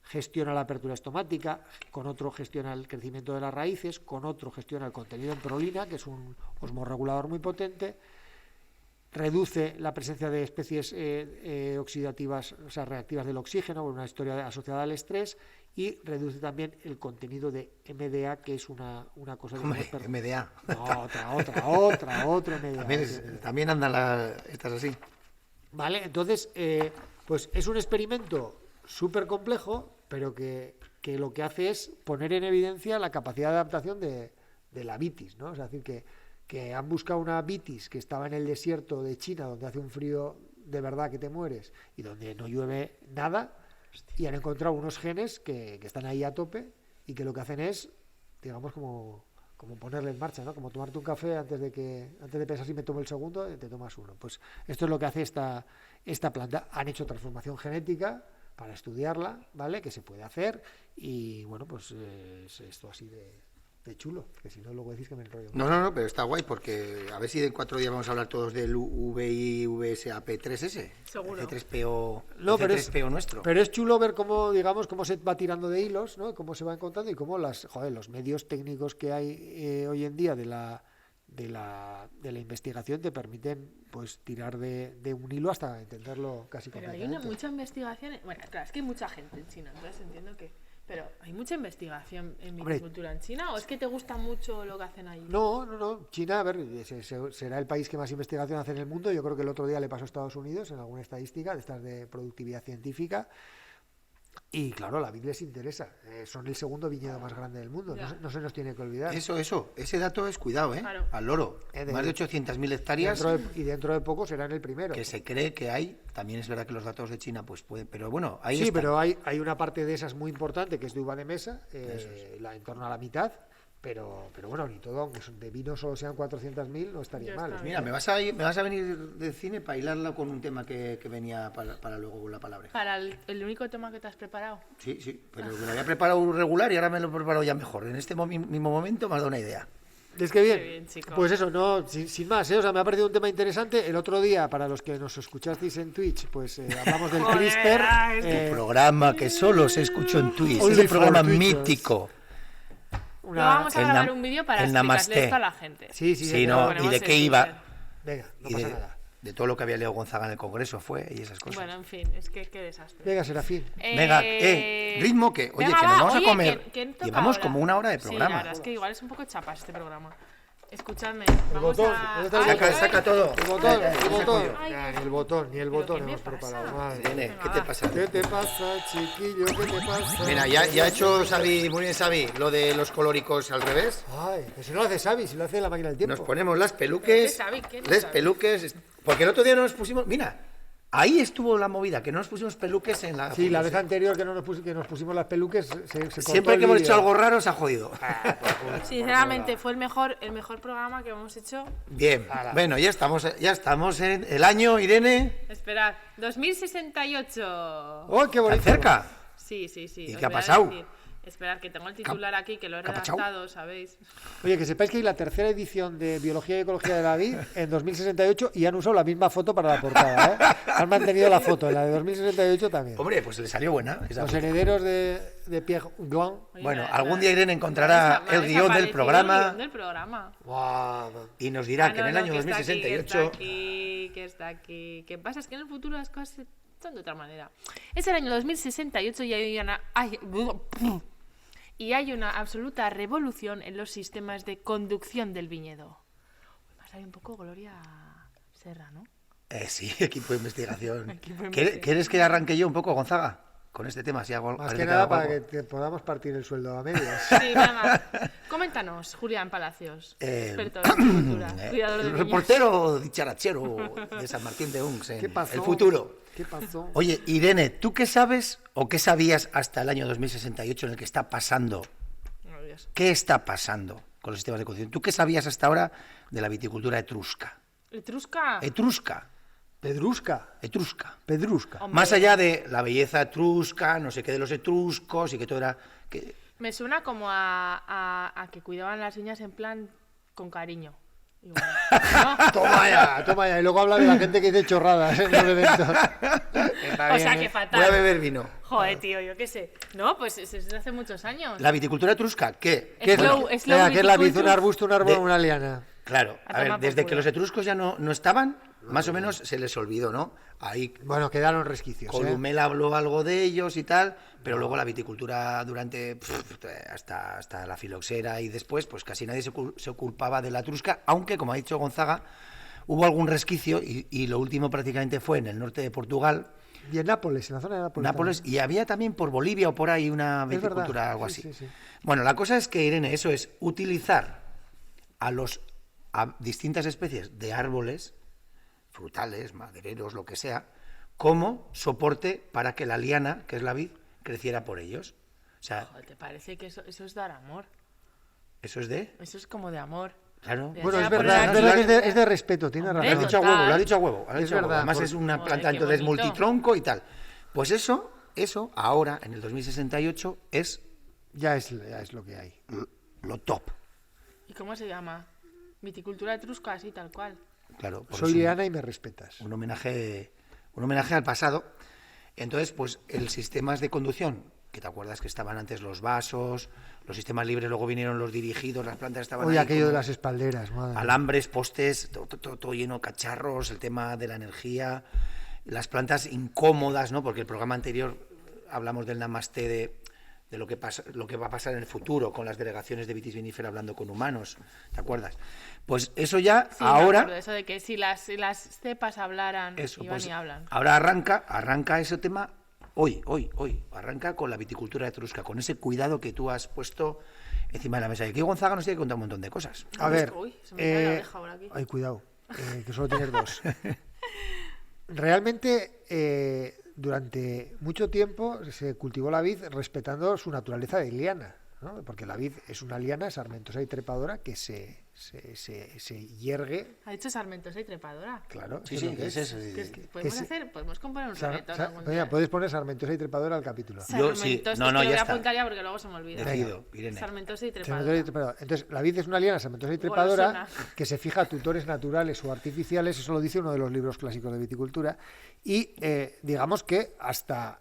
gestiona la apertura estomática, con otro gestiona el crecimiento de las raíces, con otro gestiona el contenido en prolina, que es un osmorregulador muy potente, reduce la presencia de especies oxidativas, o sea, reactivas del oxígeno, una historia asociada al estrés, y reduce también el contenido de MDA, que es una cosa de... Hombre, MDA. No, otra MDA. También andan estas así. Vale, entonces, pues es un experimento súper complejo, pero que lo que hace es poner en evidencia la capacidad de adaptación de la vitis, ¿no? Es decir, que han buscado una vitis que estaba en el desierto de China, donde hace un frío de verdad que te mueres y donde no llueve nada, y han encontrado unos genes que están ahí a tope y que lo que hacen es, digamos, como ponerle en marcha, ¿no? Como tomarte un café antes de pensar si me tomo el segundo, te tomas uno. Pues esto es lo que hace esta planta. Han hecho transformación genética para estudiarla, ¿vale? Que se puede hacer y, bueno, pues es esto así de chulo, que si no luego decís que me enrollo. No, pero está guay porque a ver si en 4 días vamos a hablar todos del VIVSAP3S. Seguro. El C3PO, No, el C3PO nuestro. Pero es chulo ver cómo, digamos, cómo se va tirando de hilos, ¿no? Cómo se va encontrando y cómo los medios técnicos que hay hoy en día de la investigación te permiten pues tirar de un hilo hasta entenderlo casi Pero completamente. hay mucha investigación. Bueno, claro, es que hay mucha gente en China, entonces entiendo que. Pero ¿hay mucha investigación en viticultura en China o es que te gusta mucho lo que hacen ahí? No. China, a ver, será el país que más investigación hace en el mundo. Yo creo que el otro día le pasó a Estados Unidos en alguna estadística de estas de productividad científica. Y claro, la vid les interesa. Son el segundo viñedo más grande del mundo. No se nos tiene que olvidar. Eso. Ese dato es cuidado, ¿eh? Claro. Al loro. Más de 800.000 hectáreas. Dentro de poco serán el primero. Que se cree que hay. También es verdad que los datos de China, pues pueden. Pero bueno, ahí sí, está. pero hay una parte de esas muy importante que es de uva de mesa, en torno a la mitad. Pero bueno, ni todo, aunque de vino solo sean 400.000, no estaría mal. Mira, me vas a venir de cine para hilarla con un tema que venía para luego la palabra. ¿Para el único tema que te has preparado? Sí, pero me lo había preparado regular y ahora me lo he preparado ya mejor. En este mismo momento me ha dado una idea. Es que bien, Qué bien, chico. pues eso, no, sin más, o sea, me ha parecido un tema interesante. El otro día, para los que nos escuchasteis en Twitch, pues hablamos del CRISPR. Un programa que solo se escuchó en Twitch. Only Es un programa for Twitchers. mítico. Luego vamos a el grabar nam- un vídeo para el explicarle Namaste. esto a la gente. Sí, no, ¿y de qué iba? Venga, no Y pasa nada. de todo lo que había leído Gonzaga en el Congreso fue y esas cosas. Bueno, en fin, es que qué desastre. Venga, Serafín. Venga, ritmo que, oye, venga, que nos va, vamos a oye, comer. ¿quién toca Llevamos ahora? como una hora de Sí, la programa. verdad es que igual es un poco chapas este programa. Escuchadme, El vamos botón, a... ¿dónde está el Ay, botón? ay, Saca todo. El botón, Ay, el botón. Ay, Ya, ay. ni el ¿Pero botón qué me hemos pasa? preparado. Madre Nene, mía. ¿qué te pasa? ¿Qué te pasa, chiquillo? ¿Qué te pasa? Mira, ya ha hecho Xavi, muy bien Xavi, lo de los colóricos al revés. Ay, que si no lo hace Xavi, si lo hace la máquina del tiempo. Nos ponemos las peluques, ¿Qué Xavi? ¿Qué les Xavi? peluques, porque el otro día no nos pusimos, mira, ahí estuvo la movida, que no nos pusimos peluques en la... Sí, la vez anterior que nos pusimos las peluques, se cortó Siempre el que hemos vídeo. hecho algo raro se ha jodido. Sinceramente, fue el mejor programa que hemos hecho. Bien, Ala. bueno, ya estamos en el año, Irene, Esperad, 2068. ¡Oh, qué ¿tan bonito! cerca? Sí. ¿Y os qué ha voy a pasado? decir. Esperad, que tengo el titular aquí, que lo he ¿Qué ha pasado? redactado, ¿sabéis? Oye, que sepáis que hay la tercera edición de Biología y Ecología de la Vid en 2068 y han usado la misma foto para la portada, ¿eh? Han mantenido la foto, en la de 2068 también. Hombre, pues le salió buena. Esa Los foto. herederos de Pierre Gouin. Oye, Bueno, me- algún me- día Irene encontrará me ha el guión del desaparecido programa el guión del programa. Guau. y nos dirá Ah, que en el no, año que está aquí, 2068... que está aquí. ¿Qué pasa? Es que en el futuro las cosas son de otra manera. Es el año 2068 y hay una absoluta revolución en los sistemas de conducción del viñedo. Me ha salido un poco Gloria Serra, ¿no? Sí, equipo de investigación. Equipo de investigación. ¿Quieres que arranque yo un poco, Gonzaga? Con este tema, si hago Más parece que nada hago para algo. que podamos partir el sueldo a medias. Sí, venga. Coméntanos, Julián Palacios, experto en agricultura, cuidador de el viñas. reportero dicharachero de San Martín de Uns en ¿Qué pasó? el futuro. ¿Qué pasó? Oye, Irene, ¿tú qué sabes o qué sabías hasta el año 2068 en el que está pasando? Oh, Dios. ¿Qué está pasando con los sistemas de conducción? ¿Tú qué sabías hasta ahora de la viticultura etrusca? ¿Etrusca? Etrusca. Pedrusca. Etrusca. Pedrusca. Hombre. Más allá de la belleza etrusca, no sé qué de los etruscos y que todo era... Me suena como a que cuidaban las viñas en plan con cariño. Igual. ¿No? Toma ya. Y luego habla de la gente que dice chorradas en los eventos. O sea, que fatal. Voy a beber vino. Joder, tío, yo qué sé. No, pues es desde hace muchos años. La viticultura etrusca, ¿qué? Es Bueno, slow venga, ¿qué es la vid? Un viticulture. arbusto, un árbol, De- una liana. Claro, A a ver, tomar por desde que culo. los etruscos ya no estaban, más o menos se les olvidó, ¿no? Ahí Bueno, quedaron resquicios. Columela habló algo de ellos y tal, pero luego la viticultura durante hasta la filoxera y después, pues casi nadie se ocupaba de la etrusca, aunque, como ha dicho Gonzaga, hubo algún resquicio y lo último prácticamente fue en el norte de Portugal, Y en Nápoles, en la zona de Nápoles. Nápoles, también. y había también por Bolivia o por ahí una Es viticultura, verdad, algo sí, así. sí, sí. Bueno, la cosa es que, Irene, eso es utilizar a distintas especies de árboles, frutales, madereros, lo que sea, como soporte para que la liana, que es la vid, creciera por ellos. O sea, Joder, ¿te parece que eso es dar amor? eso es de... Eso es como de amor. Claro. Ya Bueno, sea es por verdad, la- es verdad que es de respeto, tiene Hombre, Lo has razón. dicho a total. huevo, lo has dicho a huevo. Lo has Es dicho a huevo. verdad, Además por- es una Joder, planta qué entonces bonito. multitronco y tal. Pues eso ahora, en el 2068, es Ya es lo que hay. lo top. ¿Y cómo se llama? Viticultura etrusca, así tal cual. Claro, por Soy eso liana y me respetas. un homenaje al pasado. Entonces, pues el sistemas de conducción, que te acuerdas que estaban antes los vasos, los sistemas libres, luego vinieron los dirigidos, las plantas estaban Oye, ahí aquello de como las espalderas, madre. alambres, postes, todo lleno de cacharros, el tema de la energía, las plantas incómodas, ¿no? Porque el programa anterior hablamos del Namaste de lo que va a pasar en el futuro con las delegaciones de Vitis Vinifera hablando con humanos, ¿te acuerdas? Pues eso ya Sí, me ahora acuerdo de eso de que si las cepas hablaran, eso, iban pues, y hablan. ahora arranca ese tema hoy, arranca con la viticultura etrusca, con ese cuidado que tú has puesto encima de la mesa. Y aquí Gonzaga nos tiene que contar un montón de cosas. A ver. Uy, se me cae la oreja ahora aquí. Ay, cuidado, que solo tienes dos. Realmente, durante mucho tiempo se cultivó la vid respetando su naturaleza de liana, ¿no? Porque la vid es una liana sarmentosa y trepadora que se hiergue. Ha dicho sarmentosa y trepadora. Claro, Sí, eso sí, es lo que es eso. sí, Que es sí. que podemos Ese- hacer, podemos componer un Sar- soneto sar- algún mira, día. puedes poner sarmentosa y trepadora al capítulo. Yo sí, Sarmentosa, no, es que no, lo ya voy a está. apuntar ya porque luego se me olvida. Decido, Irene. Sarmentosa y Sarmentosa y trepadora. trepadora. Entonces, la vid es una liana sarmentosa y trepadora Golosona. que se fija a tutores naturales o artificiales, eso lo dice uno de los libros clásicos de viticultura, y digamos que hasta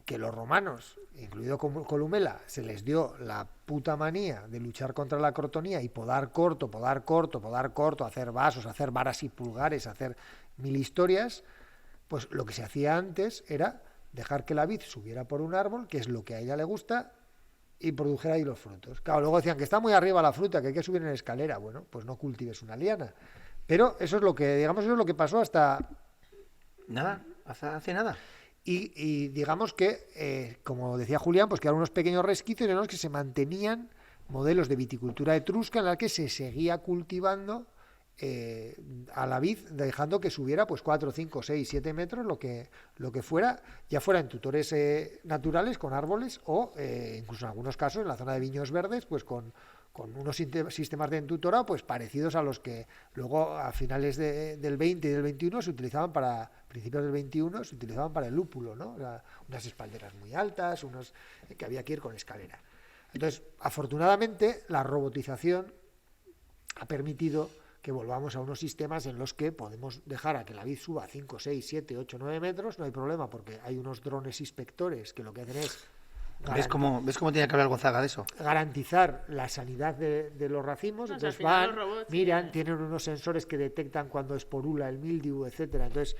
que los romanos, incluido Columela, se les dio la puta manía de luchar contra la crotonía y podar corto, hacer vasos, hacer varas y pulgares, hacer mil historias, pues lo que se hacía antes era dejar que la vid subiera por un árbol, que es lo que a ella le gusta, y produjera ahí los frutos. Claro, luego decían que está muy arriba la fruta, que hay que subir en escalera. Bueno, pues no cultives una liana. Pero eso es lo que, digamos, eso es lo que pasó hasta... Nada, hace nada. Y digamos que, como decía Julián, pues quedaron unos pequeños resquicios en los que se mantenían modelos de viticultura etrusca en la que se seguía cultivando a la vid, dejando que subiera pues 4, 5, 6, 7 metros, lo que fuera, ya fuera en tutores naturales con árboles o incluso en algunos casos en la zona de viños verdes, pues con unos sistemas de entutorado pues parecidos a los que luego a finales del 20 y del 21 se utilizaban para, principios del 21 se utilizaban para el lúpulo, ¿no? O sea, unas espalderas muy altas, unos que había que ir con escalera. Entonces, afortunadamente, la robotización ha permitido que volvamos a unos sistemas en los que podemos dejar a que la vid suba 5, 6, 7, 8, 9 metros, no hay problema porque hay unos drones inspectores que lo que hacen es ¿Ves cómo tiene que hablar Gonzaga de eso? garantizar la sanidad de los racimos. No, o sea, Entonces al final van, los robots, miran, tienen unos sensores que detectan cuando esporula el mildiu, etcétera. Entonces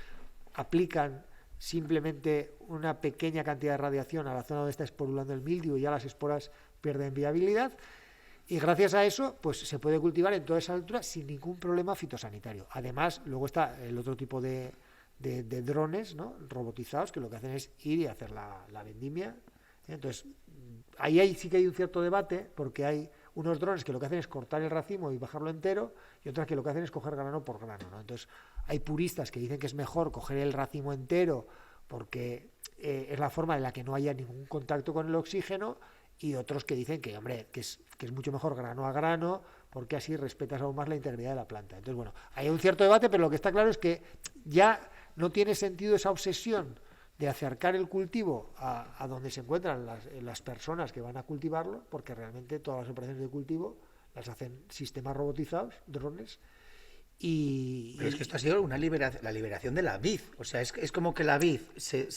aplican simplemente una pequeña cantidad de radiación a la zona donde está esporulando el mildiu y ya las esporas pierden viabilidad. Y gracias a eso, pues se puede cultivar en toda esa altura sin ningún problema fitosanitario. Además, luego está el otro tipo de drones, ¿no? Robotizados, que lo que hacen es ir y hacer la vendimia. Entonces, ahí sí que hay un cierto debate, porque hay unos drones que lo que hacen es cortar el racimo y bajarlo entero, y otras que lo que hacen es coger grano por grano, ¿no? Entonces, hay puristas que dicen que es mejor coger el racimo entero porque es la forma en la que no haya ningún contacto con el oxígeno, y otros que dicen que, hombre, que es mucho mejor grano a grano, porque así respetas aún más la integridad de la planta. Entonces, bueno, hay un cierto debate, pero lo que está claro es que ya no tiene sentido esa obsesión de acercar el cultivo a donde se encuentran las personas que van a cultivarlo, porque realmente todas las operaciones de cultivo las hacen sistemas robotizados, drones. Pero es que esto ha sido la liberación de la vid. O sea, es como que la vid se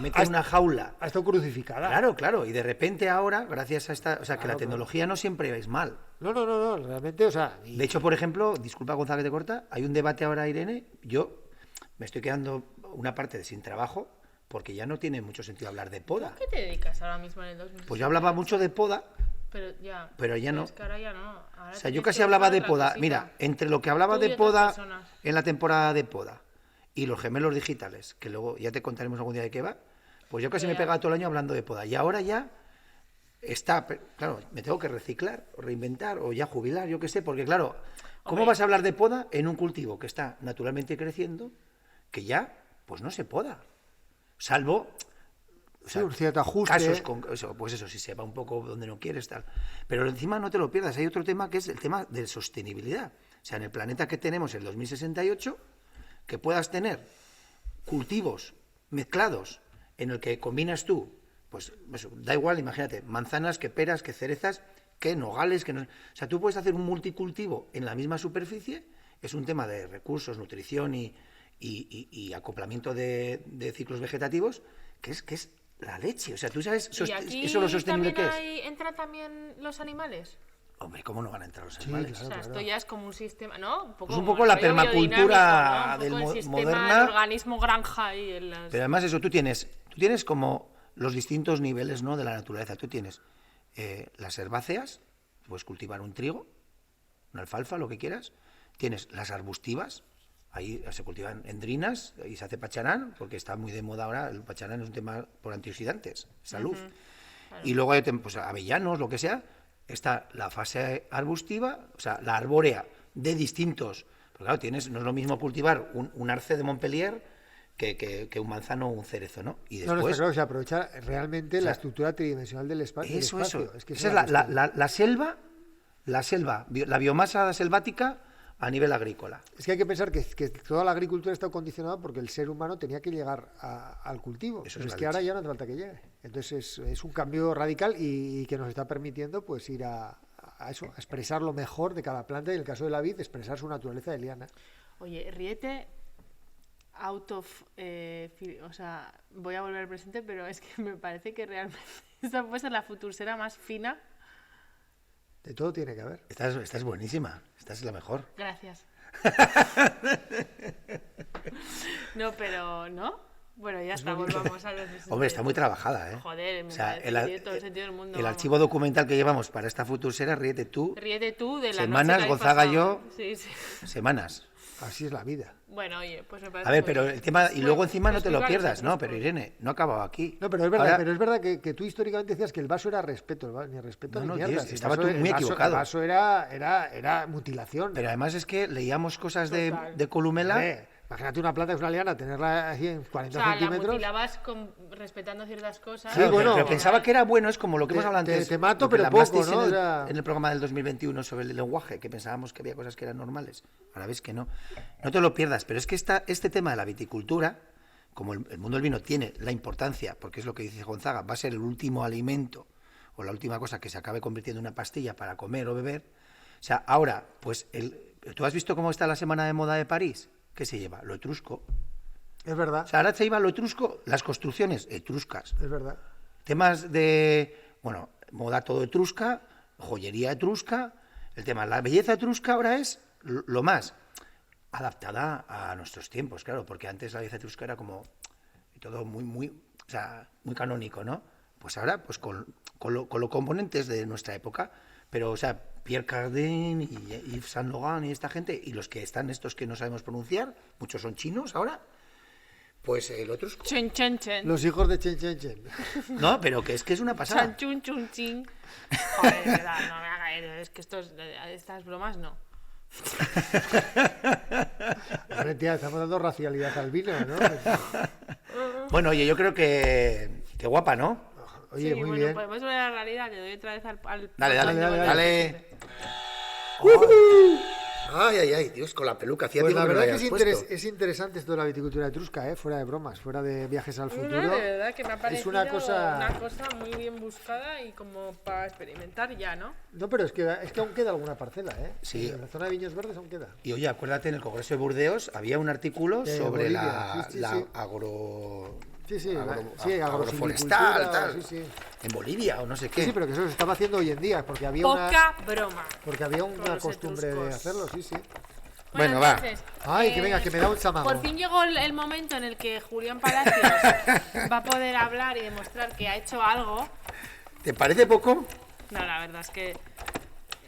mete en una jaula. Ha estado crucificada. Claro. Y de repente ahora, gracias a esta... O sea, que la tecnología no siempre es mal. No, realmente, o sea... De hecho, por ejemplo, disculpa Gonzalo que te corta, hay un debate ahora, Irene, yo me estoy quedando una parte de sin trabajo porque ya no tiene mucho sentido hablar de poda. ¿A qué te dedicas ahora mismo en el 2000? Pues yo hablaba mucho de poda, pero ya no. Es que ahora ya no. Ahora O sea, yo tienes casi que hablaba buscar de otra poda. cosita. Mira, entre lo que hablaba Tú y de otras poda personas. en la temporada de poda y los gemelos digitales, que luego ya te contaremos algún día de qué va, pues yo casi me he pegado todo el año hablando de poda. Y ahora ya está, claro, me tengo que reciclar, o reinventar, o ya jubilar, yo qué sé, porque claro, ¿cómo vas a hablar de poda en un cultivo que está naturalmente creciendo, que ya, pues no se poda? Salvo... O sea, un cierto ajuste. Casos con pues eso, si se va un poco donde no quieres, tal. Pero encima no te lo pierdas, hay otro tema que es el tema de sostenibilidad. O sea, en el planeta que tenemos, el 2068, que puedas tener cultivos mezclados en el que combinas tú, pues eso, da igual, imagínate, manzanas, que peras, que cerezas, que nogales, que no... O sea, tú puedes hacer un multicultivo en la misma superficie, es un tema de recursos, nutrición y acoplamiento de ciclos vegetativos, que es la leche. O sea, tú sabes ¿Y aquí eso lo sostenible que es. ¿Entran también los animales? Hombre, ¿cómo no van a entrar los animales? claro. O sea, esto ya es como un sistema, ¿no? Pues un poco la rollo permacultura biodinámico, ¿no? Un poco del el sistema moderna. del organismo granja ahí en las... Pero además eso, tú tienes como los distintos niveles, ¿no?, de la naturaleza. Tú tienes las herbáceas, puedes cultivar un trigo, una alfalfa, lo que quieras. Tienes las arbustivas, ahí se cultivan endrinas y se hace pacharán, porque está muy de moda ahora. El pacharán es un tema por antioxidantes, salud. Claro. Y luego hay pues, avellanos, lo que sea. Está la fase arbustiva, o sea, la arbórea de distintos. Porque claro, no es lo mismo cultivar un arce de Montpellier que un manzano o un cerezo, ¿no? Y después... No, está claro, se aprovecha realmente la estructura tridimensional del espacio. Eso. Es que Esa es la selva, la biomasa selvática a nivel agrícola. Es que hay que pensar que toda la agricultura está condicionada porque el ser humano tenía que llegar al cultivo. Eso Pero es es la que ahora leche. ya no hace falta que llegue. Entonces es un cambio radical y que nos está permitiendo pues ir a eso, a expresar lo mejor de cada planta y en el caso de la vid, expresar su naturaleza de liana. Oye, ríete o sea, voy a volver al presente, pero es que me parece que realmente esta puede ser la futursera más fina. De todo tiene que haber. Esta es buenísima, esta es la mejor. Gracias. No, pero ¿no? Bueno, ya está, volvamos a los... Hombre, está muy trabajada, ¿eh? Joder, me O sea, parece que tiene todo el sentido del mundo. el vamos. archivo documental que llevamos para esta futursera, ríete tú, Ríete tú de la Semanas, noche que habéis Gonzaga y pasado. yo. Sí, sí. semanas. Así es la vida. Bueno, oye, pues me parece... A ver, muy pero bien. el tema, y luego encima no te lo Explicar pierdas, los ¿no? otros Pero Irene, no ha acabado aquí. No, pero es verdad, Ahora- que tú históricamente decías que el vaso era respeto, ni respeto No, ni no, mierda. tío, Si el estaba vaso- tú muy el vaso- equivocado. El vaso era mutilación. Pero además es que leíamos cosas Total. de Columela. Hombre, imagínate una planta que es una liana, tenerla así en O 40 sea, la centímetros. mutilabas respetando ciertas cosas. Sí, Claro, bueno, pero pensaba que era bueno, es como lo que hemos hablado antes. te mato, lo que pero le poco, hablasteis ¿no? En el, O sea- en el programa del 2021 sobre el lenguaje, que pensábamos que había cosas que eran normales. Ahora ves que no. No te lo pierdas, pero es que este tema de la viticultura, como el mundo del vino tiene la importancia, porque es lo que dice Gonzaga, va a ser el último alimento o la última cosa que se acabe convirtiendo en una pastilla para comer o beber. O sea, ahora, pues, ¿tú has visto cómo está la Semana de Moda de París? ¿Qué se lleva? Lo etrusco. Es verdad, O sea, ahora se lleva lo etrusco, las construcciones etruscas. es verdad. Temas de, bueno, moda todo etrusca, joyería etrusca, el tema, la belleza etrusca ahora es lo más adaptada a nuestros tiempos, claro, porque antes la belleza etrusca era como todo muy, o sea, muy canónico, ¿no? Pues ahora, pues con los componentes de nuestra época, pero, o sea, Pierre Cardin y Yves Saint Laurent y esta gente, y los que están estos que no sabemos pronunciar, muchos son chinos ahora, pues lo etrusco. Chen, chen, chen. Los hijos de Chen Chen Chen. No, pero que es una pasada. Chan, chun, chun, chin. Joder, de verdad, no me haga es que estas bromas no. Hombre, tía, estamos dando racialidad al vino, ¿no? Bueno, oye, yo creo que guapa, ¿no? Oye, Sí, muy bueno, bien. podemos volver a la realidad, le doy otra vez al Dale, botón de volver. dale. Ay, Dios, con la peluca. Hacía Pues tiempo la que no verdad la que habías puesto. es interesante esto de la viticultura etrusca, fuera de bromas, fuera de viajes al futuro. No, de verdad que me ha parecido es una cosa... muy bien buscada y como para experimentar ya, ¿no? No, pero es que aún queda alguna parcela, ¿eh? Sí. En la zona de Viños Verdes aún queda. Y oye, acuérdate, en el Congreso de Burdeos había un artículo De sobre Bolivia, sí. agro... Sí, agroforestal, agrosilvicultura, tal. sí. En Bolivia o no sé qué. Sí, pero que eso se estaba haciendo hoy en día, porque había Poca broma. una los costumbre de etruscos. hacerlo, sí. Bueno, va. Entonces, Ay, que venga, que me da un chamago. Por fin llegó el momento en el que Julián Palacios va a poder hablar y demostrar que ha hecho algo. ¿Te parece poco? No, la verdad es que...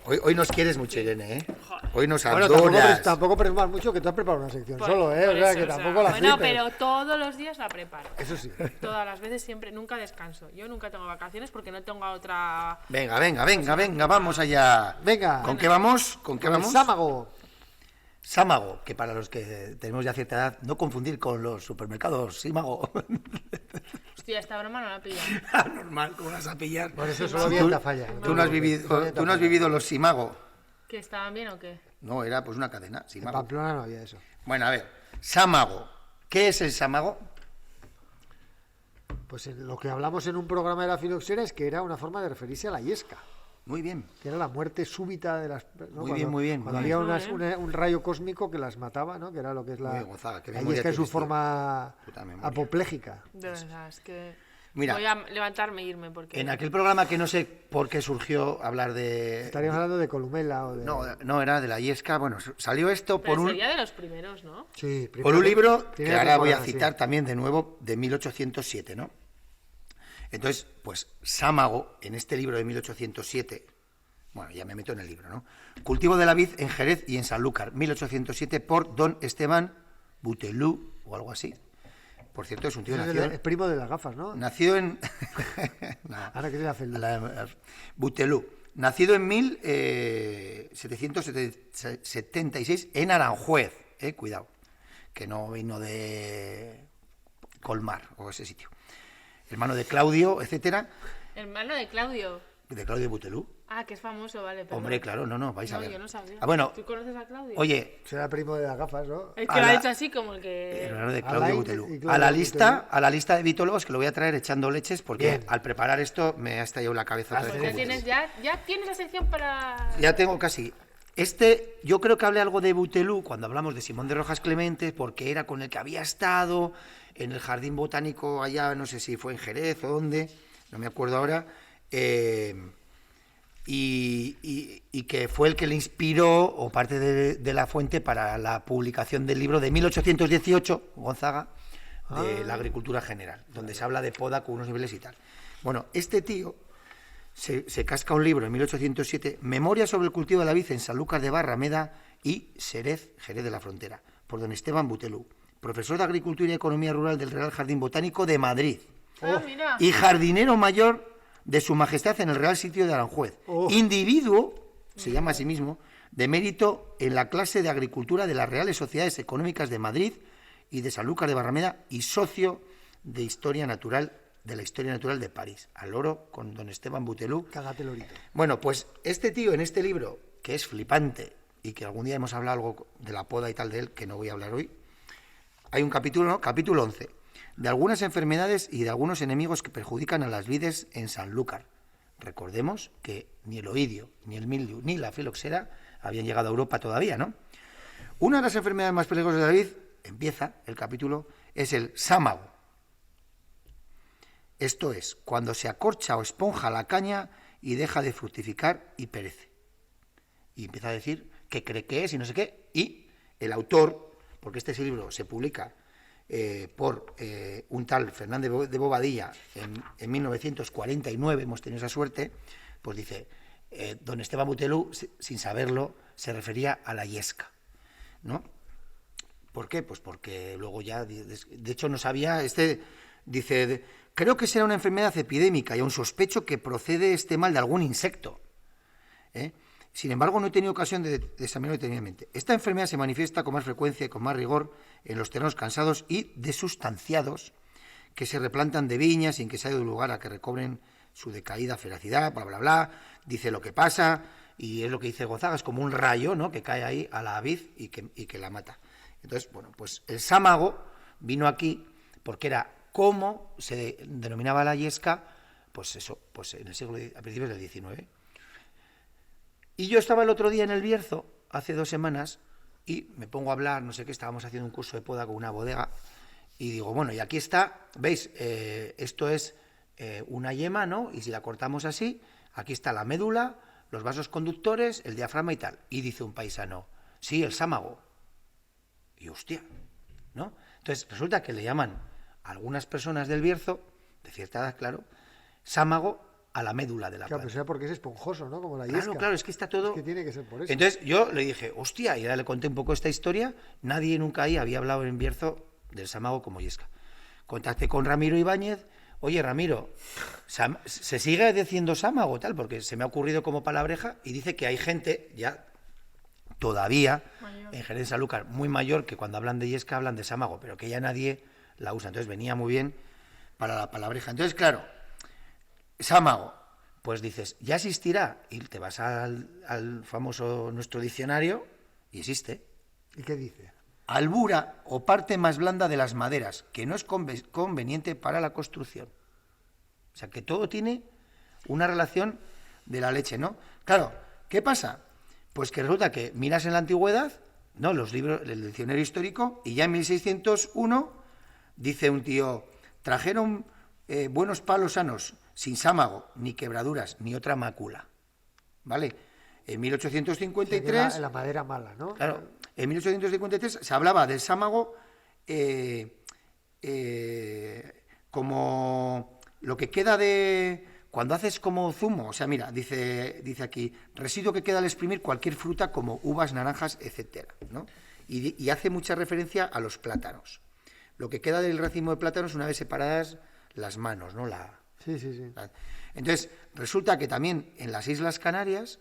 Hoy nos quieres mucho, Irene, ¿eh? Joder. Hoy nos Bueno, adoras. tampoco presumas mucho que tú has preparado una sección Por- solo, ¿eh? por O sea, eso, que o sea, tampoco la bueno, flipes. pero todos los días la preparo. Eso sí. Todas las veces, siempre, nunca descanso. Yo nunca tengo vacaciones porque no tengo otra... Venga, vamos allá. Venga. ¿Con qué vamos? ¿Con qué vamos? Sámago. Sámago, que para los que tenemos ya cierta edad, no confundir con los supermercados Símago. Hostia, esta broma no la pillo. Normal, ¿cómo vas a pillar? Por eso solo había falla. Tú no has vivido los Simago. ¿Que estaban bien o qué? No, era pues una cadena, En Simago. Pamplona no había eso. Bueno, a ver, Sámago. ¿Qué es el Sámago? Pues lo que hablamos en un programa de la filoxera es que era una forma de referirse a la yesca, Muy bien. que era la muerte súbita de las... ¿no? Muy bien. Cuando había un rayo cósmico que las mataba, ¿no? Que era lo que es Muy la, bien, Gonzaga, qué la memoria yesca en su tienes, tío. forma Puta memoria. apopléjica. De verdad, es que... Mira. Voy a levantarme e irme porque... En aquel programa que no sé por qué surgió hablar de... Estaríamos hablando de Columela o de... No, era de la Yesca. Bueno, salió esto Pero por un... sería de los primeros, ¿no? Sí, Por un libro que primera ahora voy a temporada, citar sí. también de nuevo, de 1807, ¿no? Entonces, pues Sámago, en este libro de 1807, bueno, ya me meto en el libro, ¿no? Cultivo de la vid en Jerez y en Sanlúcar, 1807, por don Esteban Butelú, o algo así. Por cierto, es un tío Ese nacido... es primo de las gafas, ¿no? Nació en... No. Ahora que se hace el... Butelú. Nacido en 1776 en Aranjuez. Cuidado, que no vino de Colmar o ese sitio. Hermano de Claudio, etcétera. Hermano de Claudio. De Claudio Butelú. Ah, que es famoso, vale. Perdón. Hombre, claro, no, vais a No, ver. yo no sabía. Bueno, ¿Tú conoces a Claudio? oye, Será primo de las gafas, ¿no? Es a que lo ha la- hecho así como el que... hermano de Alain Claudio y Butelú. Claudio A la Butelú. lista de vitólogos que lo voy a traer echando leches porque Bien. al preparar esto me ha estallado la cabeza otra Pues vez. ya tienes la sección para... Ya tengo casi. Yo creo que hablé algo de Butelú cuando hablamos de Simón de Rojas Clemente, porque era con el que había estado en el jardín botánico allá, no sé si fue en Jerez o dónde, no me acuerdo ahora, y que fue el que le inspiró, o parte de la fuente, para la publicación del libro de 1818, Gonzaga, de la agricultura general, donde se habla de poda con unos niveles y tal. Bueno, este tío se casca un libro en 1807, Memoria sobre el cultivo de la vid en Sanlúcar de Barrameda y Jerez de la Frontera, por don Esteban Butelú, profesor de Agricultura y Economía Rural del Real Jardín Botánico de Madrid Ah, mira. y jardinero mayor de Su Majestad en el Real Sitio de Aranjuez. Oh. Individuo, se llama a sí mismo, de mérito en la clase de Agricultura de las Reales Sociedades Económicas de Madrid y de Sanlúcar de Barrameda y socio de la Historia Natural de París, al loro con don Esteban Butelú. Cágate lorito. Bueno, pues este tío en este libro, que es flipante y que algún día hemos hablado algo de la poda y tal de él, que no voy a hablar hoy, hay un capítulo, ¿no? Capítulo 11, de algunas enfermedades y de algunos enemigos que perjudican a las vides en Sanlúcar. Recordemos que ni el oidio, ni el mildiu, ni la filoxera habían llegado a Europa todavía, ¿no? Una de las enfermedades más peligrosas de la vid, empieza el capítulo, es el sámago. Esto es, cuando se acorcha o esponja la caña y deja de fructificar y perece. Y empieza a decir qué cree que es y no sé qué. Y el autor, porque este libro se publica por un tal Fernández de Bobadilla en 1949, hemos tenido esa suerte, pues dice, don Esteban Butelú, sin saberlo, se refería a la yesca, ¿no? ¿Por qué? Pues porque luego ya, de hecho no sabía, dice, creo que será una enfermedad epidémica y aún sospecho que procede este mal de algún insecto. Sin embargo, no he tenido ocasión de examinarlo detenidamente. Esta enfermedad se manifiesta con más frecuencia y con más rigor en los terrenos cansados y desustanciados que se replantan de viñas sin que se haya dado lugar a que recobren su decaída feracidad, bla, bla, bla. Dice lo que pasa, y es lo que dice Gonzaga, es como un rayo, ¿no?, que cae ahí a la vid y que la mata. Entonces, bueno, pues el sámago vino aquí porque era como se denominaba la yesca, pues eso, pues en el siglo, a principios del XIX. Y yo estaba el otro día en el Bierzo, hace 2 semanas, y me pongo a hablar, no sé qué, estábamos haciendo un curso de poda con una bodega, y digo, bueno, y aquí está, ¿veis? Esto es una yema, ¿no? Y si la cortamos así, aquí está la médula, los vasos conductores, el diafragma y tal. Y dice un paisano, sí, el sámago. Y hostia, ¿no? Entonces, resulta que le llaman a algunas personas del Bierzo, de cierta edad, claro, sámago a la médula de la Claro, planta. pero será porque es esponjoso, ¿no? Como la yesca. Claro, es que está todo... Es que tiene que ser por eso. Entonces yo le dije, hostia, y ahora le conté un poco esta historia, nadie nunca ahí había hablado en Bierzo del sámago como yesca. Contacté con Ramiro Ibáñez, oye Ramiro, ¿se sigue diciendo sámago tal? Porque se me ha ocurrido como palabreja y dice que hay gente ya todavía en Jerez de Sanlúcar muy mayor que cuando hablan de yesca hablan de sámago, pero que ya nadie la usa. Entonces venía muy bien para la palabreja. Entonces, claro, sámago, pues dices, ya existirá, y te vas al famoso nuestro diccionario y existe. ¿Y qué dice? Albura o parte más blanda de las maderas, que no es conveniente para la construcción. O sea, que todo tiene una relación de la leche, ¿no? Claro, ¿qué pasa? Pues que resulta que miras en la antigüedad, ¿no?, los libros, el diccionario histórico, y ya en 1601 dice un tío, trajeron buenos palos sanos, sin sámago, ni quebraduras, ni otra mácula. ¿Vale? En 1853... O sea, la madera mala, ¿no? Claro, en 1853 se hablaba del sámago como lo que queda de... Cuando haces como zumo, o sea, mira, dice aquí, residuo que queda al exprimir cualquier fruta como uvas, naranjas, etcétera, ¿no? Y hace mucha referencia a los plátanos. Lo que queda del racimo de plátanos una vez separadas las manos, ¿no? Sí. Entonces, resulta que también en las Islas Canarias,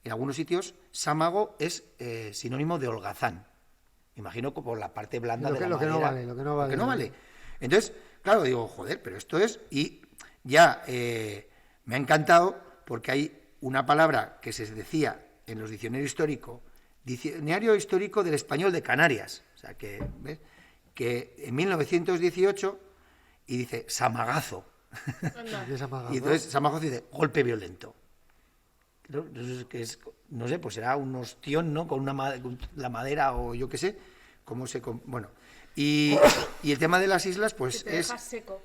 en algunos sitios, sámago es sinónimo de holgazán. Imagino que por la parte blanda de la lo que madera. lo que no vale. Entonces, claro, digo, joder, pero esto es... Y ya me ha encantado porque hay una palabra que se decía en los diccionarios históricos, Diccionario Histórico del Español de Canarias, o sea, que, ¿ves?, que en 1918, y dice samagazo. Y entonces samagazo dice golpe violento. No sé, pues será un ostión, ¿no?, con la madera o yo qué sé, cómo se... Bueno, y el tema de las islas, pues que te dejas seco.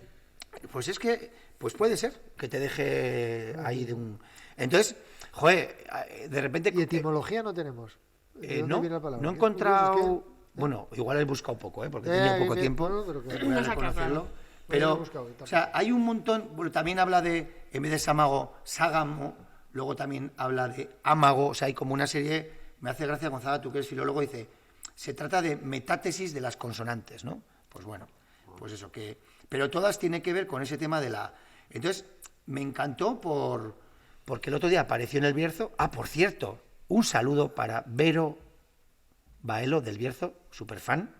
Pues es que, pues puede ser que te deje ahí de un... Entonces, joder, de repente... ¿Y etimología no tenemos? ¿De dónde viene la palabra? No he encontrado... Bueno, igual he buscado poco, porque tenía poco tiempo. Voy a reconocerlo. Pero, o sea, hay un montón... Bueno, también habla de, en vez de sámago, ságamo, luego también habla de ámago, o sea, hay como una serie... Me hace gracia, Gonzaga, tú que eres filólogo, dice, se trata de metátesis de las consonantes, ¿no? Pues bueno, pues eso, que... Pero todas tienen que ver con ese tema de la... Entonces, me encantó porque el otro día apareció en el Bierzo. Ah, por cierto, un saludo para Vero Baelo del Bierzo, superfan,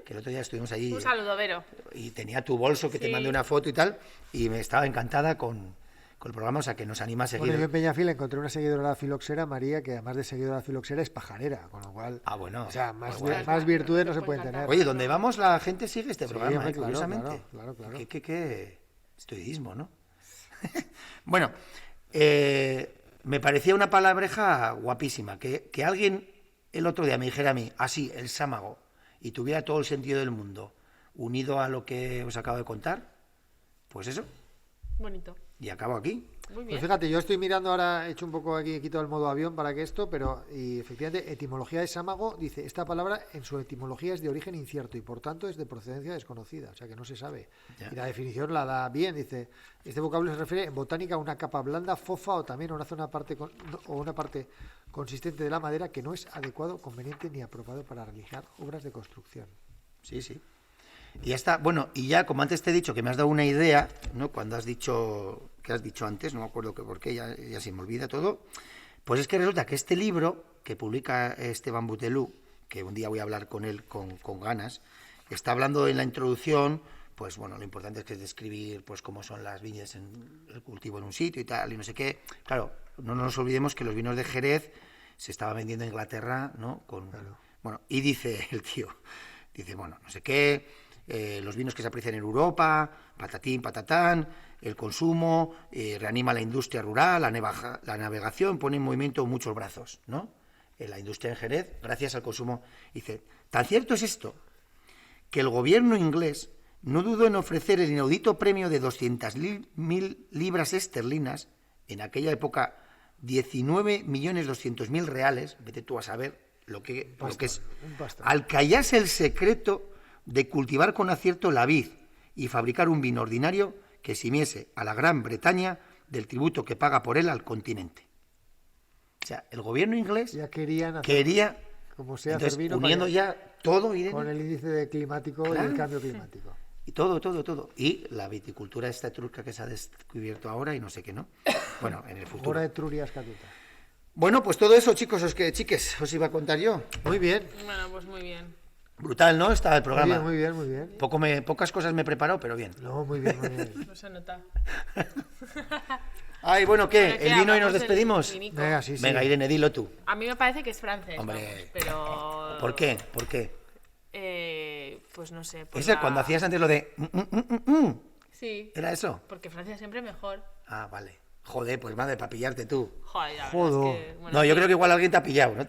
que el otro día estuvimos allí. Un saludo, Vero. Y tenía tu bolso, que te mandé una foto y tal, y me estaba encantada con el programa, o sea, que nos anima a seguir. Bueno, yo en Peñafil encontré una seguidora de la filoxera, María, que además de seguidora de la filoxera es pajarera, con lo cual... Ah, bueno. O sea, más bueno. virtudes no se pueden tener. Oye, donde vamos la gente sigue este programa, hombre, claro, curiosamente. claro. Qué estoidismo, ¿no? Bueno, me parecía una palabreja guapísima, que alguien el otro día me dijera a mí, así, el sámago, y tuviera todo el sentido del mundo, unido a lo que os acabo de contar, pues eso. Bonito. Y acabo aquí. Muy bien. Pues fíjate, yo estoy mirando ahora, he hecho un poco aquí, he quitado el modo avión para que esto, pero y efectivamente, etimología de sámago, dice, esta palabra en su etimología es de origen incierto y por tanto es de procedencia desconocida, o sea que no se sabe. Ya. Y la definición la da bien, dice, este vocablo se refiere en botánica a una capa blanda, fofa o también a una zona una parte consistente de la madera que no es adecuado, conveniente ni apropiado para realizar obras de construcción. Sí. Y ya está. Bueno, y ya, como antes te he dicho, que me has dado una idea, ¿no? Cuando has dicho, ¿qué has dicho antes? No me acuerdo por qué, ya se me olvida todo. Pues es que resulta que este libro que publica Esteban Butelú, que un día voy a hablar con él con ganas, está hablando en la introducción pues bueno, lo importante es que es describir pues cómo son las viñas en el cultivo en un sitio y tal, y no sé qué. Claro, no nos olvidemos que los vinos de Jerez se estaban vendiendo en Inglaterra, ¿no? Bueno, y dice el tío, dice, bueno, no sé qué, los vinos que se aprecian en Europa, patatín, patatán, el consumo, reanima la industria rural, la navegación, pone en movimiento muchos brazos, ¿no? La industria en Jerez, gracias al consumo. Dice, tan cierto es esto, que el gobierno inglés no dudó en ofrecer el inaudito premio de 200.000 libras esterlinas, en aquella época 19.200.000 reales, vete tú a saber lo que es, al que hallase el secreto de cultivar con acierto la vid y fabricar un vino ordinario que eximiese a la Gran Bretaña del tributo que paga por él al continente. O sea, el gobierno inglés ya quería como sea, entonces, hacer vino uniendo ya todo, Irene, con el índice climático, claro, y el cambio climático. Y todo. Y la viticultura esta etrusca que se ha descubierto ahora y no sé qué, ¿no? Bueno, en el futuro. Hora de Trurias Catuta. Bueno, pues todo eso, chicos, chiques, os iba a contar yo. Muy bien. Bueno, pues muy bien. Brutal, ¿no? Está el programa. Muy bien. Pocas cosas me he preparado, pero bien. No, muy bien. No se nota. Ay, bueno, ¿qué? Bueno, ¿qué? ¿El vino y nos Hablamos del despedimos? vinico. Venga, sí. Venga, Irene, dilo tú. A mí me parece que es francés, Hombre. vamos, pero... ¿Por qué? Pues no sé. Por Ese, cuando hacías antes lo de... Sí. ¿Era eso? Porque Francia siempre mejor. Ah, vale. Joder, pues madre, para pillarte tú. Joder, la verdad Joder. es que... Bueno, No, yo sí. creo que igual alguien te ha pillado, ¿no?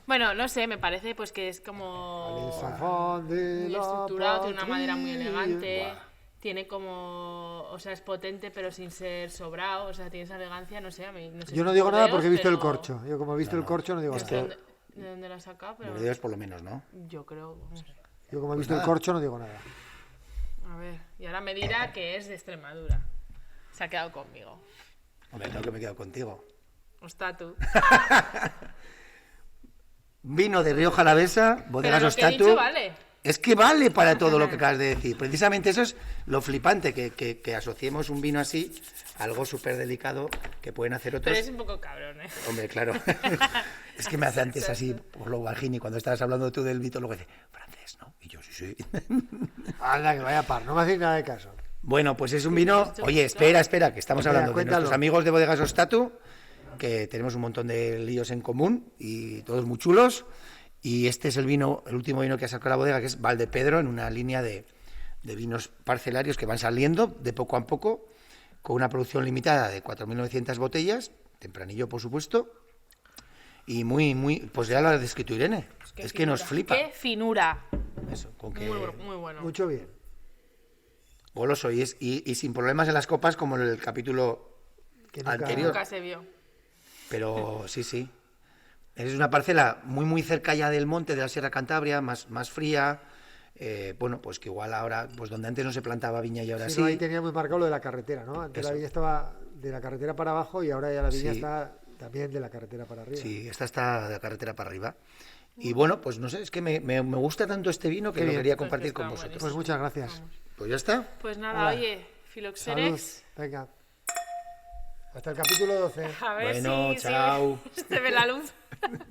Bueno, no sé, me parece pues que es como... muy Muy estructurado, tiene una madera muy elegante, tiene como... O sea, es potente pero sin ser sobrado, o sea, tiene esa elegancia, no sé, a mí... No sé Yo no si digo nada Burdeos, porque he visto el pero- corcho. Yo como he visto el corcho no digo Es que nada. ¿De dónde la has sacado? Pero... Burdeos por lo menos, ¿no? Yo creo, vamos. Yo como he visto nada. el corcho no digo nada. A ver, y ahora me dirá que es de Extremadura. Se ha quedado conmigo. Hombre, no, que me he quedado contigo. Está tú. Vino de Rioja Alavesa, bodegas Pero lo que he Ostatu. dicho vale. Es que vale para todo lo que acabas de decir. Precisamente eso es lo flipante, que asociemos un vino así a algo súper delicado que pueden hacer otros. Pero es un poco cabrón, ¿eh? Hombre, claro. Es que me hace antes así, por lo Bajini, cuando estabas hablando tú del Vito, luego dice, francés, ¿no? Y yo, sí. Anda, que vaya par, no me hacéis nada de caso. Bueno, pues es un vino... Oye, espera, que estamos Venga, hablando de cuéntalo. nuestros amigos de Bodegas Ostatu, que tenemos un montón de líos en común y todos muy chulos. Y este es el último vino que ha sacado la bodega, que es Valdepedro, en una línea de vinos parcelarios que van saliendo de poco a poco, con una producción limitada de 4.900 botellas, tempranillo, por supuesto, y pues ya lo has descrito, Irene, Qué es que nos finura. flipa. ¡Qué finura! Eso, con que Muy bueno. Mucho bien. goloso y sin problemas en las copas como en el capítulo Que nunca- anterior. Nunca se vio. Pero sí. Es una parcela muy cerca ya del monte de la Sierra Cantabria, más fría. Bueno, pues que igual ahora, pues donde antes no se plantaba viña y ahora Sí, sí. no, ahí tenía muy marcado lo de la carretera, ¿no? Antes la Eso. viña estaba de la carretera para abajo y ahora ya la viña Sí. está también de la carretera para arriba. Sí, esta está de la carretera para arriba. Y bueno, pues no sé, es que me gusta tanto este vino que Qué lo bien. quería Pues compartir está con muy vosotros. Pues muchas gracias. Pues ya está. Pues nada, Hola. oye, Salud. Filoxerex. Venga. Hasta el capítulo 12. A ver Bueno, si chao. se ve la luz. Venga,